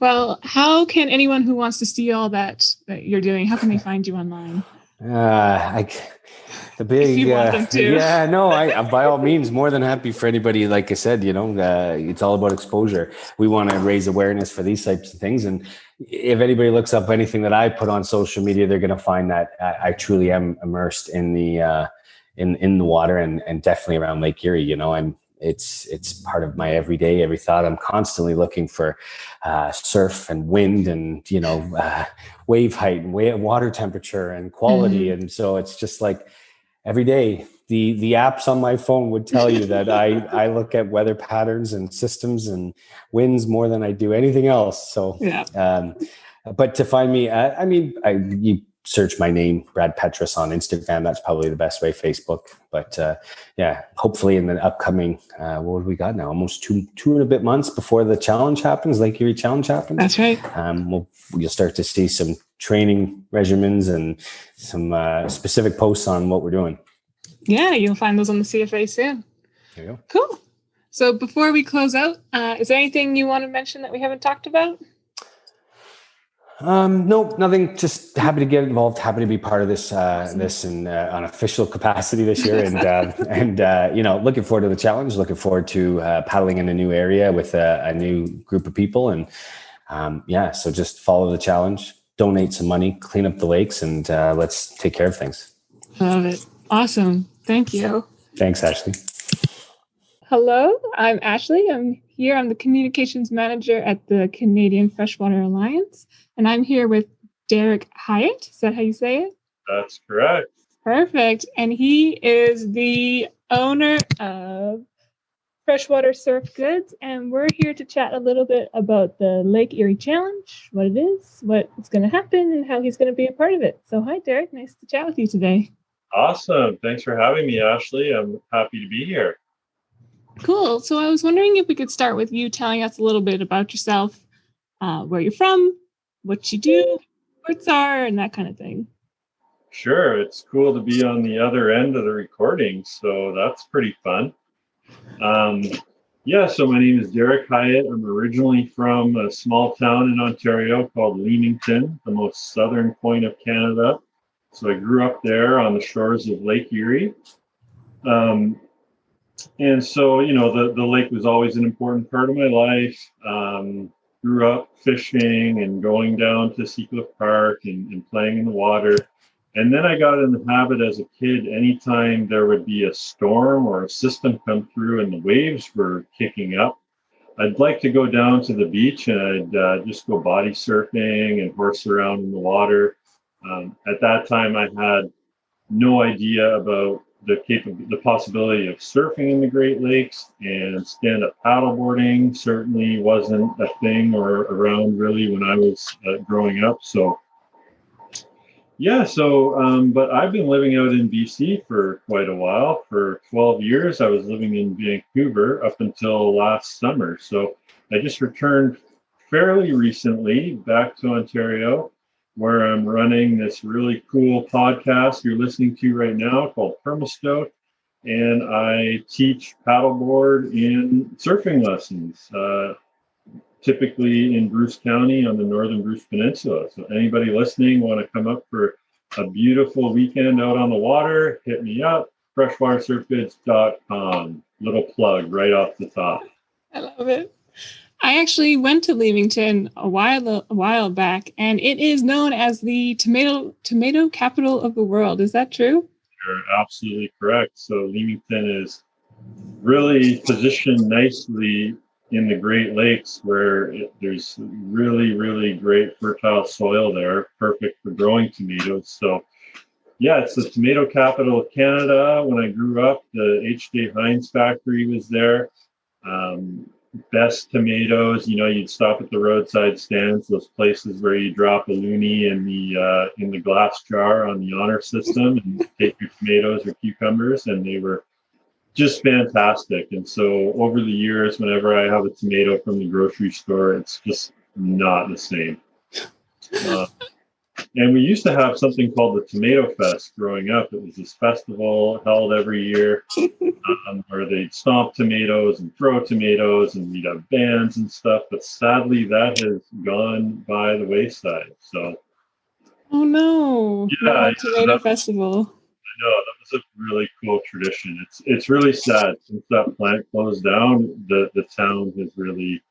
Well, how can anyone who wants to see all that you're doing, how can they find you online? If you want them to. I by all means, more than happy for anybody. Like I said, it's all about exposure. We want to raise awareness for these types of things. And if anybody looks up anything that I put on social media, they're going to find that I truly am immersed in the in the water and definitely around Lake Erie. It's part of my everyday, every thought. I'm constantly looking for surf and wind and, wave height and water temperature and quality. And so it's just like every day, the apps on my phone would tell you that I look at weather patterns and systems and winds more than I do anything else. So, but to find me, you search my name, Brad Petrus, on Instagram. That's probably the best way. Facebook, but hopefully in the upcoming, what have we got now? Almost two and a bit months before the challenge happens, Lake Erie Challenge happens. That's right. You'll start to see some training regimens and some specific posts on what we're doing. Yeah, you'll find those on the CFA soon. There you go. Cool. So before we close out, is there anything you want to mention that we haven't talked about? No, nothing. Just happy to get involved. Happy to be part of this in on official capacity this year, and looking forward to the challenge. Looking forward to paddling in a new area with a new group of people, and so just follow the challenge, donate some money, clean up the lakes, and let's take care of things. Love it. Awesome. Thank you. Thanks, Ashley. Hello, I'm Ashley. I'm the communications manager at the Canadian Freshwater Alliance, and I'm here with Derik Hyatt. Is that how you say it? That's correct. Perfect. And he is the owner of Freshwater Surf Goods, and we're here to chat a little bit about the Lake Erie Challenge, what it is, what's going to happen, and how he's going to be a part of it. So hi, Derik. Nice to chat with you today. Awesome. Thanks for having me, Ashley. I'm happy to be here. Cool. So I was wondering if we could start with you telling us a little bit about yourself, where you're from, what you do, sports are, and that kind of thing. Sure. It's cool to be on the other end of the recording, so that's pretty fun. So my name is Derik Hyatt. I'm originally from a small town in Ontario called Leamington, the most southern point of Canada. So I grew up there on the shores of Lake Erie. And so, the lake was always an important part of my life. Grew up fishing and going down to Seacliff Park and playing in the water. And then I got in the habit as a kid, anytime there would be a storm or a system come through and the waves were kicking up, I'd like to go down to the beach and I'd just go body surfing and horse around in the water. At that time, I had no idea about the possibility of surfing in the Great Lakes, and stand-up paddleboarding certainly wasn't a thing or around really when I was growing up. But I've been living out in BC for quite a while. For 12 years, I was living in Vancouver up until last summer. So I just returned fairly recently back to Ontario, where I'm running this really cool podcast you're listening to right now called Permastoked, and I teach paddleboard and surfing lessons, typically in Bruce County on the northern Bruce Peninsula. So anybody listening want to come up for a beautiful weekend out on the water, hit me up, freshwatersurfgoods.com. Little plug right off the top. I love it. I actually went to Leamington a while back, and it is known as the tomato capital of the world. Is that true? You're absolutely correct. So Leamington is really positioned nicely in the Great Lakes, where there's really, really great fertile soil there, perfect for growing tomatoes. So it's the tomato capital of Canada. When I grew up, the H.J. Heinz factory was there. Best tomatoes, you'd stop at the roadside stands, those places where you drop a loonie in the glass jar on the honor system and take your tomatoes or cucumbers, and they were just fantastic. And so over the years, whenever I have a tomato from the grocery store, it's just not the same. And we used to have something called the Tomato Fest growing up. It was this festival held every year where they'd stomp tomatoes and throw tomatoes, and we'd have bands and stuff. But sadly, that has gone by the wayside. So, Oh no! yeah, No tomato festival. I know that was a really cool tradition. It's really sad since that plant closed down. The town has really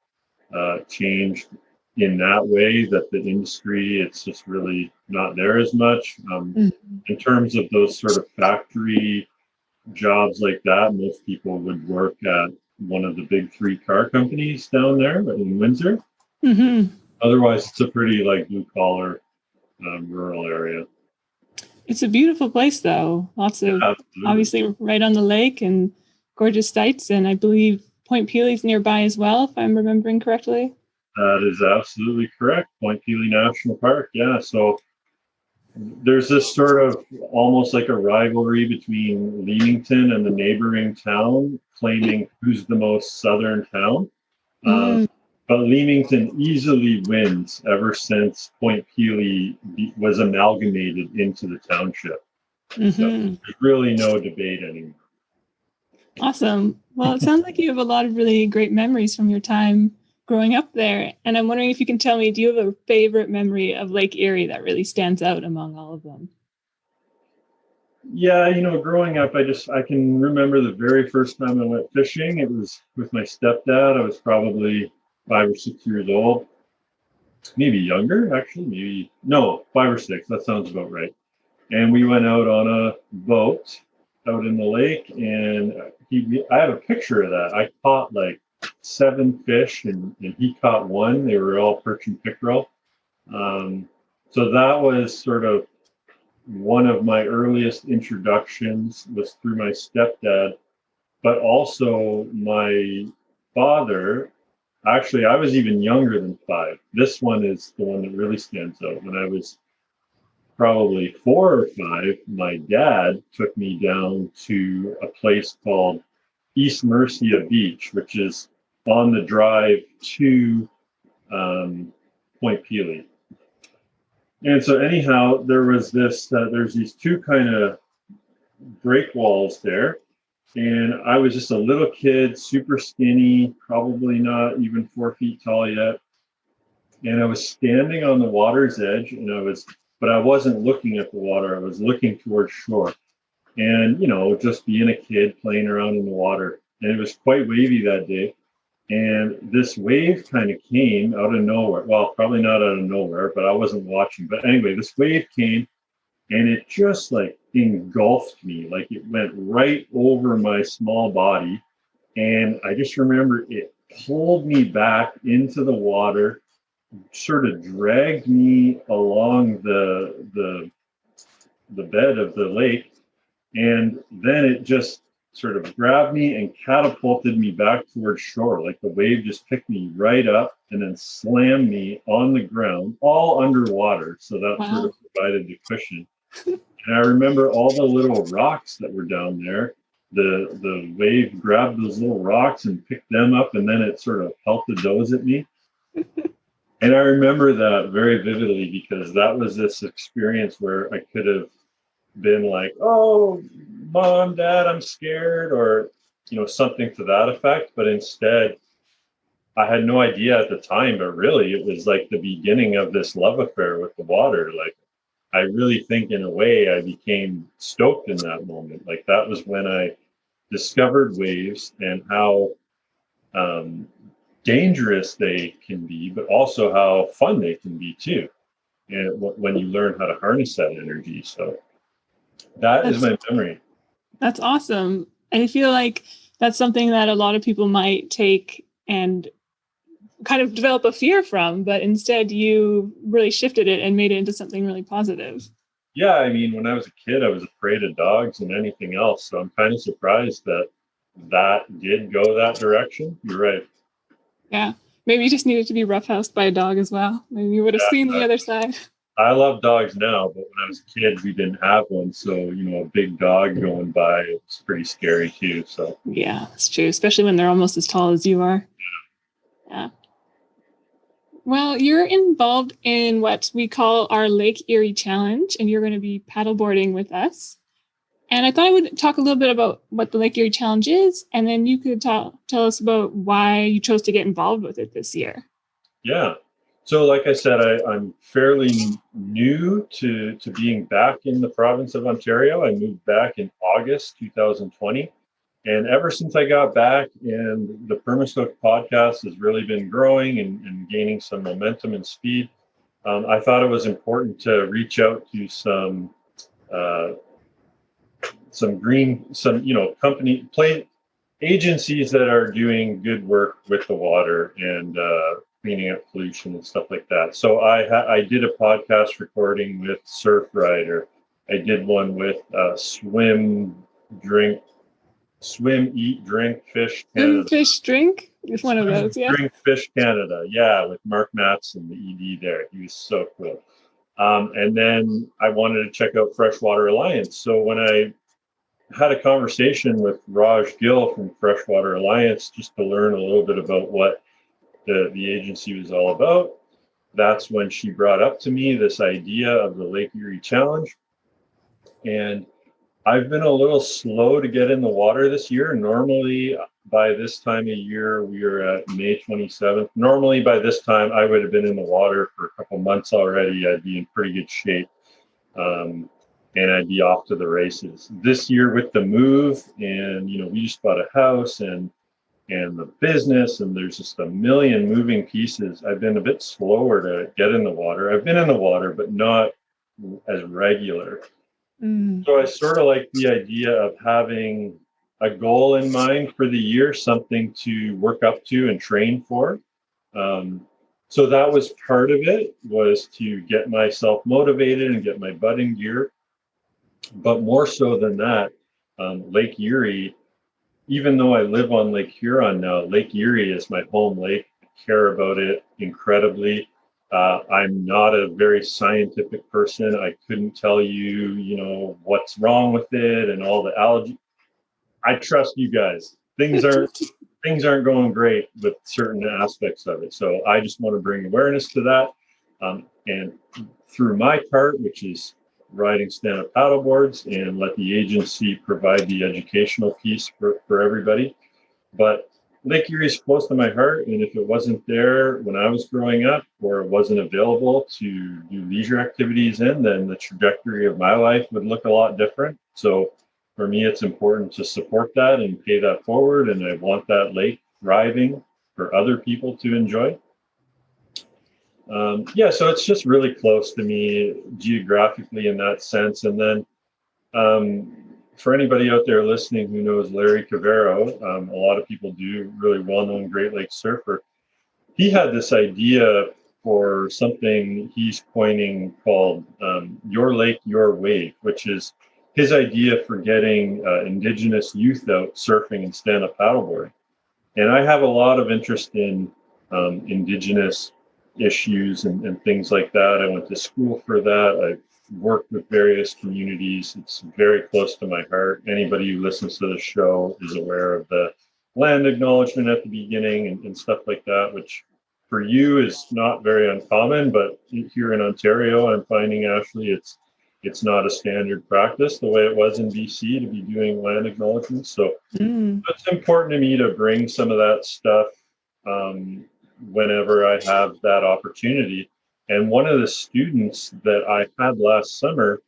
changed in that way, that the industry, it's just really not there as much. In terms of those sort of factory jobs like that, most people would work at one of the big 3 car companies down there in Windsor. Mm-hmm. Otherwise, it's a pretty like blue collar rural area. It's a beautiful place, though. Lots of, obviously, right on the lake and gorgeous sights. And I believe Point Peely's nearby as well, if I'm remembering correctly. That is absolutely correct. Point Peely National Park. Yeah. So there's this sort of almost like a rivalry between Leamington and the neighboring town, claiming who's the most southern town. But Leamington easily wins ever since Point Peely was amalgamated into the township. So there's really no debate anymore. Awesome. Well, it sounds like you have a lot of really great memories from your time growing up there. And I'm wondering if you can tell me, do you have a favorite memory of Lake Erie that really stands out among all of them? Yeah, growing up, I can remember the very first time I went fishing. It was with my stepdad. I was probably 5 or 6 years old, maybe younger, actually, 5 or 6. That sounds about right. And we went out on a boat out in the lake, and I have a picture of that. I caught like 7 fish, and he caught 1. They were all perch and pickerel. So that was sort of one of my earliest introductions, was through my stepdad, but also my father. Actually, I was even younger than 5. This one is the one that really stands out. When I was probably 4 or 5, my dad took me down to a place called East Mercia Beach, which is on the drive to Point Peely. And so anyhow, there was there's these 2 kind of break walls there. And I was just a little kid, super skinny, probably not even 4 feet tall yet. And I was standing on the water's edge, but I wasn't looking at the water. I was looking towards shore, and, just being a kid playing around in the water. And it was quite wavy that day. And this wave kind of came out of nowhere. Well, probably not out of nowhere, but I wasn't watching. But anyway, this wave came, and it just like engulfed me. Like it went right over my small body. And I just remember it pulled me back into the water, sort of dragged me along the bed of the lake. And then it just sort of grabbed me and catapulted me back towards shore. Like the wave just picked me right up and then slammed me on the ground, all underwater. So that sort of provided the cushion. And I remember all the little rocks that were down there. The wave grabbed those little rocks and picked them up, and then it sort of pelted those at me. And I remember that very vividly, because that was this experience where I could have been like, "Oh, Mom, Dad, I'm scared," or something to that effect. But instead, I had no idea at the time, but really it was like the beginning of this love affair with the water. Like, I really think in a way I became stoked in that moment. Like that was when I discovered waves and how dangerous they can be, but also how fun they can be too. And when you learn how to harness that energy. So that's my memory. That's awesome. I feel like that's something that a lot of people might take and kind of develop a fear from, but instead you really shifted it and made it into something really positive. Yeah, I mean, when I was a kid, I was afraid of dogs and anything else. So I'm kind of surprised that did go that direction. You're right. Yeah, maybe you just needed to be roughhoused by a dog as well. Maybe you would have seen the other side. I love dogs now, but when I was a kid, we didn't have one. So, a big dog going by, it's pretty scary too. So yeah, that's true, especially when they're almost as tall as you are. Yeah. Well, you're involved in what we call our Lake Erie Challenge, and you're going to be paddleboarding with us. And I thought I would talk a little bit about what the Lake Erie Challenge is, and then you could tell us about why you chose to get involved with it this year. Yeah. So like I said, I'm fairly new to being back in the province of Ontario. I moved back in August 2020. And ever since I got back, and the Permastoked podcast has really been growing and gaining some momentum and speed, I thought it was important to reach out to some agencies that are doing good work with the water and cleaning up pollution and stuff like that. So I did a podcast recording with Surf Rider. I did one with Swim, Eat, Drink, Fish Canada. Swim, Fish, Drink? It's one of those, yeah. Drink, Fish Canada, yeah, with Mark Matson, the ED there. He was so cool. And then I wanted to check out Freshwater Alliance. So when I had a conversation with Raj Gill from Freshwater Alliance just to learn a little bit about what the agency was all about, that's when she brought up to me this idea of the Lake Erie Challenge. And I've been a little slow to get in the water this year. Normally, by this time of year, we are at May 27th. Normally, by this time, I would have been in the water for a couple months already. I'd be in pretty good shape. And I'd be off to the races. This year with the move, and we just bought a house and the business, and there's just a million moving pieces. I've been a bit slower to get in the water. I've been in the water, but not as regular. So I sort of like the idea of having a goal in mind for the year, something to work up to and train for. So that was part of it, was to get myself motivated and get my butt in gear. But more so than that, Lake Erie, even though I live on Lake Huron now, Lake Erie is my home lake. I care about it incredibly. I'm not a very scientific person. I couldn't tell you, what's wrong with it and all the algae. I trust you guys. Things aren't going great with certain aspects of it. So I just want to bring awareness to that. And through my part, which is riding stand-up paddleboards, and let the agency provide the educational piece for everybody. But Lake Erie is close to my heart, and if it wasn't there when I was growing up, or it wasn't available to do leisure activities in, then the trajectory of my life would look a lot different. So for me, it's important to support that and pay that forward, and I want that lake thriving for other people to enjoy. So it's just really close to me geographically in that sense. And then for anybody out there listening who knows Larry Cavero, a lot of people do, really well-known Great Lakes surfer. He had this idea for something he's coining called Your Lake, Your Wave, which is his idea for getting Indigenous youth out surfing and stand-up paddleboarding. And I have a lot of interest in Indigenous issues and things like that. I went to school for that. I've worked with various communities. It's very close to my heart. Anybody who listens to the show is aware of the land acknowledgement at the beginning and stuff like that, which for you is not very uncommon, but here in Ontario, I'm finding, Ashley, it's not a standard practice the way it was in BC to be doing land acknowledgements. So it's important to me to bring some of that stuff whenever I have that opportunity. And one of the students that I had last summer,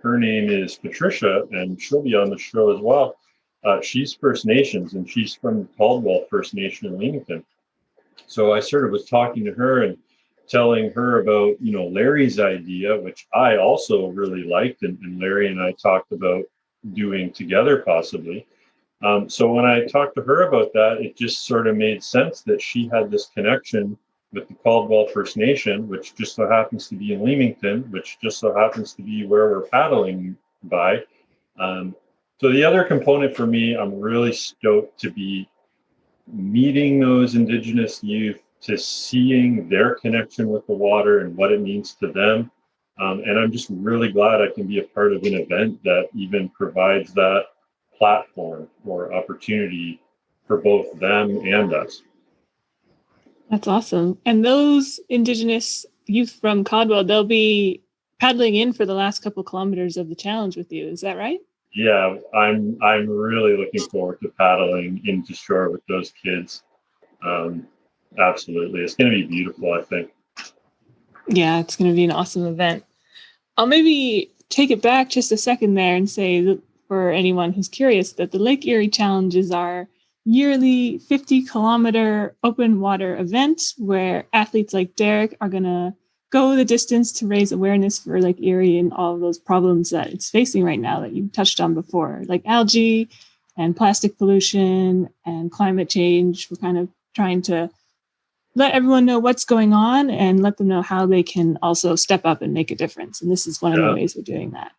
her name is Patricia, and she'll be on the show as well. She's First Nations, and she's from Caldwell First Nation in Leamington. So I sort of was talking to her and telling her about, Larry's idea, which I also really liked, and Larry and I talked about doing together possibly. So when I talked to her about that, it just sort of made sense that she had this connection with the Caldwell First Nation, which just so happens to be in Leamington, which just so happens to be where we're paddling by. So the other component for me, I'm really stoked to be meeting those Indigenous youth, to seeing their connection with the water and what it means to them. And I'm just really glad I can be a part of an event that even provides that platform or opportunity for both them and us. That's awesome. And those Indigenous youth from Codwell, they'll be paddling in for the last couple kilometers of the challenge with you. Is that right? Yeah, I'm really looking forward to paddling into shore with those kids. Um, Absolutely, it's going to be beautiful, I think. Yeah, it's going to be an awesome event. I'll maybe take it back just a second there and say that for anyone who's curious that the Lake Erie Challenge is our yearly 50-kilometer open water event where athletes like Derik are going to go the distance to raise awareness for Lake Erie and all of those problems that it's facing right now that you touched on before, like algae and plastic pollution and climate change. We're kind of trying to let everyone know what's going on and let them know how they can also step up and make a difference. And this is one of the ways we're doing that.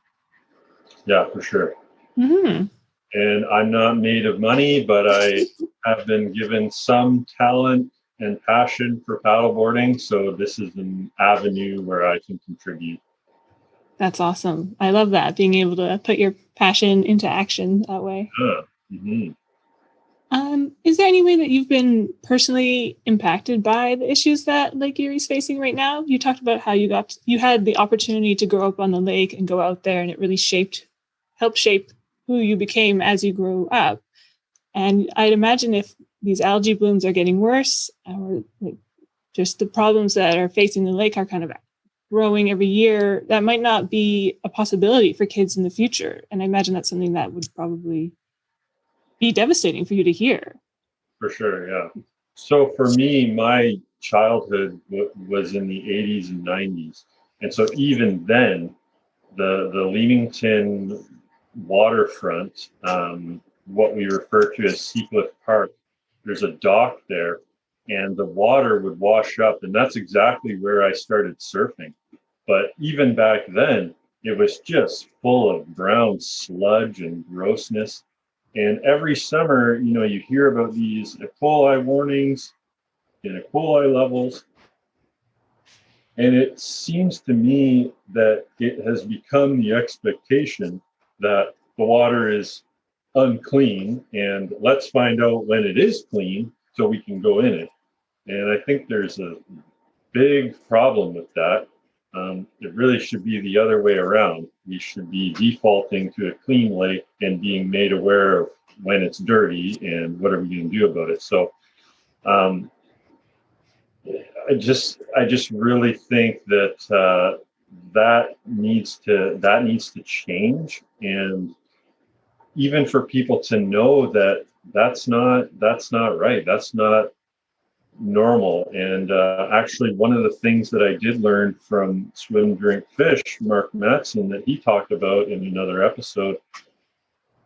Yeah, for sure. Mm-hmm. And I'm not made of money, but I have been given some talent and passion for paddleboarding. So this is an avenue where I can contribute. That's awesome. I love that, being able to put your passion into action that way. Mm-hmm. Is there any way that you've been personally impacted by the issues that Lake Erie is facing right now? You talked about how you had the opportunity to grow up on the lake and go out there, and it really helped shape who you became as you grew up. And I'd imagine if these algae blooms are getting worse, or like just the problems that are facing the lake are kind of growing every year, that might not be a possibility for kids in the future. And I imagine that's something that would probably be devastating for you to hear. For sure, yeah. So for me, my childhood was in the 80s and 90s. And so even then, the Leamington waterfront, what we refer to as Seacliff Park, there's a dock there, and the water would wash up. And that's exactly where I started surfing. But even back then, it was just full of brown sludge and grossness. And every summer, you hear about these E. coli warnings and E. coli levels. And it seems to me that it has become the expectation that the water is unclean, and let's find out when it is clean so we can go in it. And I think there's a big problem with that. It really should be the other way around. We should be defaulting to a clean lake and being made aware of when it's dirty and what are we going to do about it. So I just really think that that needs to change, and even for people to know that that's not right. That's not normal. And actually, one of the things that I did learn from Swim, Drink, Fish, Mark Matson, that he talked about in another episode,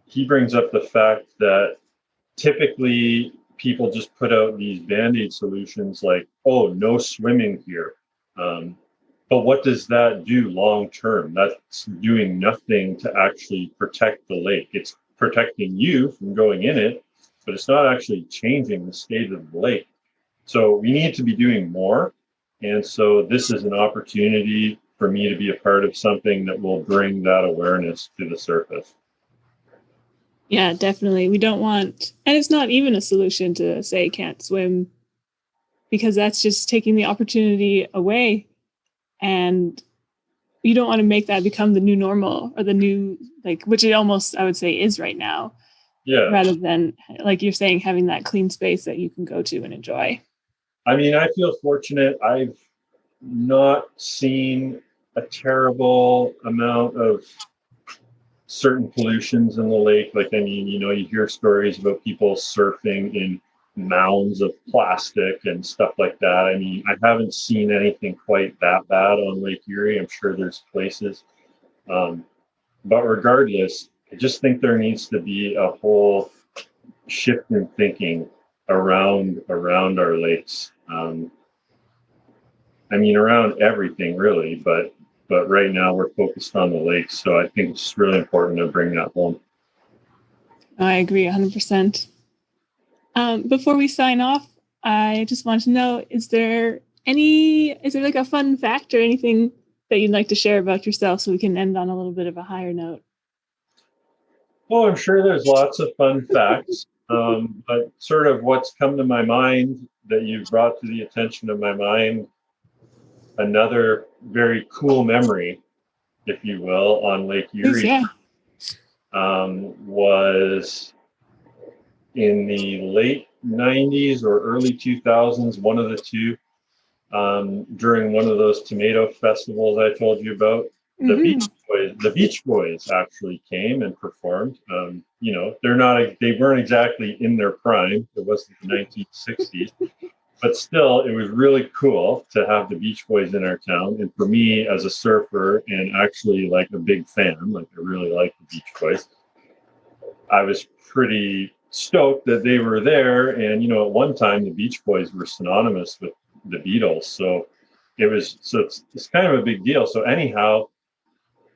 he brings up the fact that typically people just put out these Band-Aid solutions like, oh, no swimming here. But what does that do long term? That's doing nothing to actually protect the lake. It's protecting you from going in it, but it's not actually changing the state of the lake. So we need to be doing more. And so this is an opportunity for me to be a part of something that will bring that awareness to the surface. Yeah, definitely. We don't want, and it's not even a solution to say can't swim, because that's just taking the opportunity away. And you don't want to make that become the new normal, or the new, like, which it almost, I would say, is right now. Yeah. Rather than, like you're saying, having that clean space that you can go to and enjoy. I mean, I feel fortunate. I've not seen a terrible amount of certain pollutions in the lake. Like, I mean, you hear stories about people surfing in mounds of plastic and stuff like that. I mean, I haven't seen anything quite that bad on Lake Erie. I'm sure there's places. But regardless, I just think there needs to be a whole shift in thinking around our lakes. I mean, around everything really, but right now we're focused on the lakes. So I think it's really important to bring that home. I agree 100%. Before we sign off, I just want to know, is there like a fun fact or anything that you'd like to share about yourself so we can end on a little bit of a higher note? Well, I'm sure there's lots of fun facts, but sort of what's come to my mind that you've brought to the attention of my mind another very cool memory, if you will, on Lake Erie. Yeah. Was in the late 90s or early 2000s, one of the two, during one of those tomato festivals I told you about. The Beach Boys actually came and performed. They weren't exactly in their prime. It wasn't the 1960s, but still, it was really cool to have the Beach Boys in our town. And for me, as a surfer and actually like a big fan, like I really like the Beach Boys, I was pretty stoked that they were there. And at one time, the Beach Boys were synonymous with the Beatles, so it's kind of a big deal. So anyhow,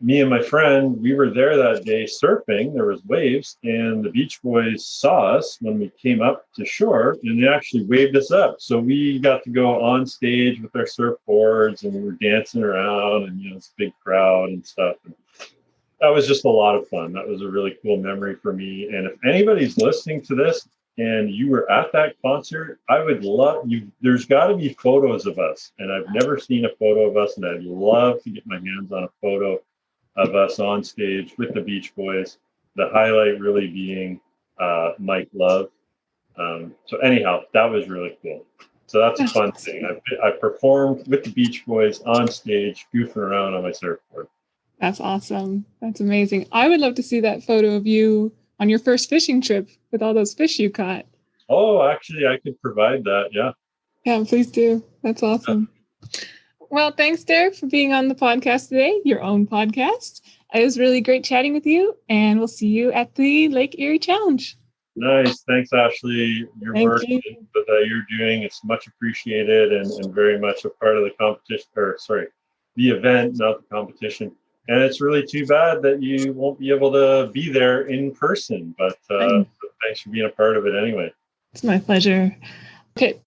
me and my friend, we were there that day surfing. There was waves, and the Beach Boys saw us when we came up to shore, and they actually waved us up. So we got to go on stage with our surfboards, and we were dancing around, and it's a big crowd and stuff. And that was just a lot of fun. That was a really cool memory for me. And if anybody's listening to this and you were at that concert, I would love you. There's got to be photos of us, and I've never seen a photo of us, and I'd love to get my hands on a photo of us on stage with the Beach Boys. The highlight really being Mike Love. So anyhow, that was really cool. So that's a fun thing. I performed with the Beach Boys on stage, goofing around on my surfboard. That's awesome. That's amazing. I would love to see that photo of you on your first fishing trip with all those fish you caught. Oh, actually, I could provide that. Yeah. Yeah, please do. That's awesome. Well, thanks, Derik, for being on the podcast today, your own podcast. It was really great chatting with you, and we'll see you at the Lake Erie Challenge. Nice. Thanks, Ashley. Your work that you're doing, it's much appreciated and very much a part of the competition, the event, not the competition. And it's really too bad that you won't be able to be there in person, but thanks for being a part of it anyway. It's my pleasure. Okay.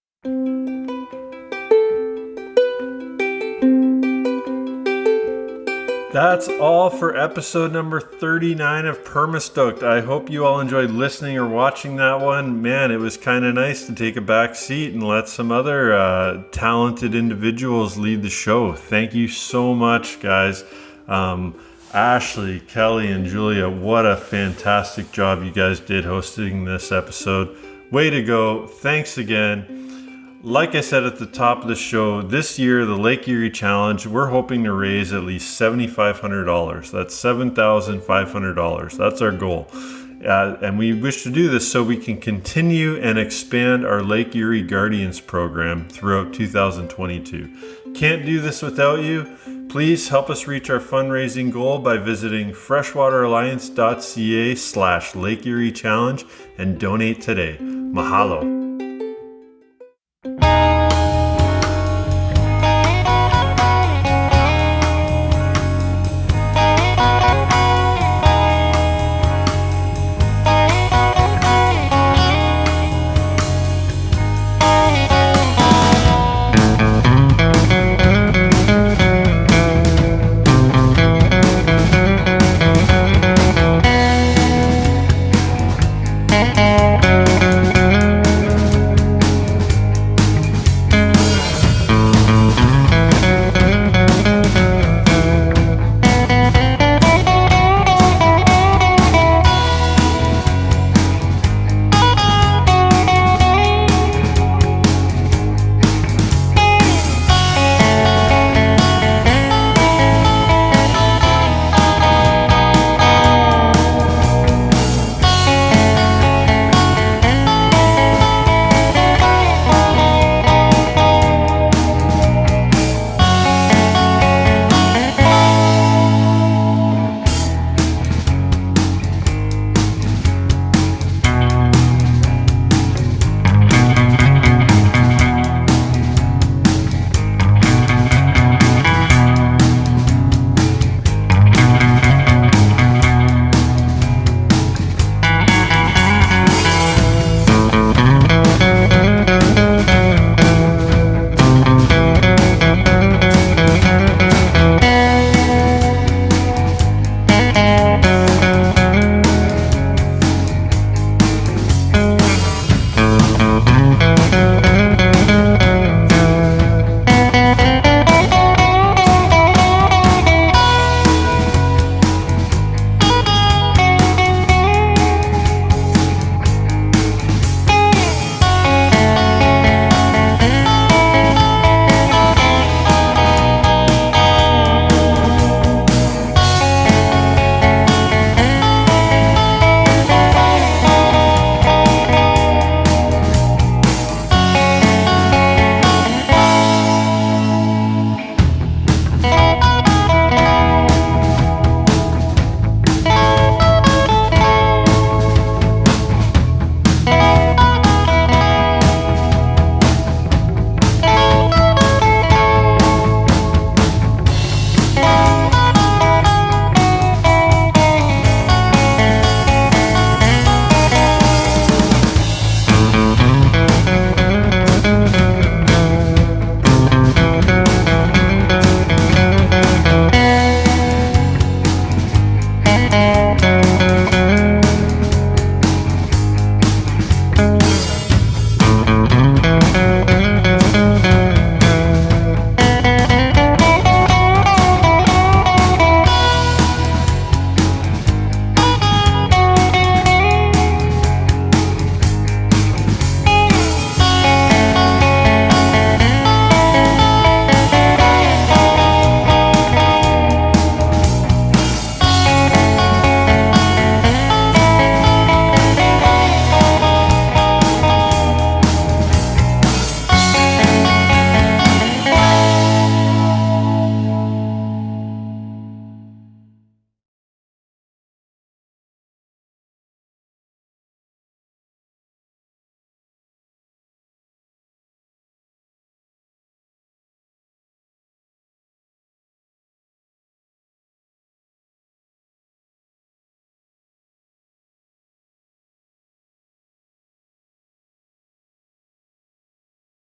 That's all for episode number 39 of Permastoked. I hope you all enjoyed listening or watching that one. Man, it was kind of nice to take a back seat and let some other talented individuals lead the show. Thank you so much, guys. Ashley, Kelly, and Julia, what a fantastic job you guys did hosting this episode. Way to go. Thanks again. Like I said at the top of the show, this year, the Lake Erie Challenge, we're hoping to raise at least $7,500. That's $7,500. That's our goal. And we wish to do this so we can continue and expand our Lake Erie Guardians program throughout 2022. Can't do this without you. Please help us reach our fundraising goal by visiting freshwateralliance.ca/Lake Erie Challenge and donate today. Mahalo.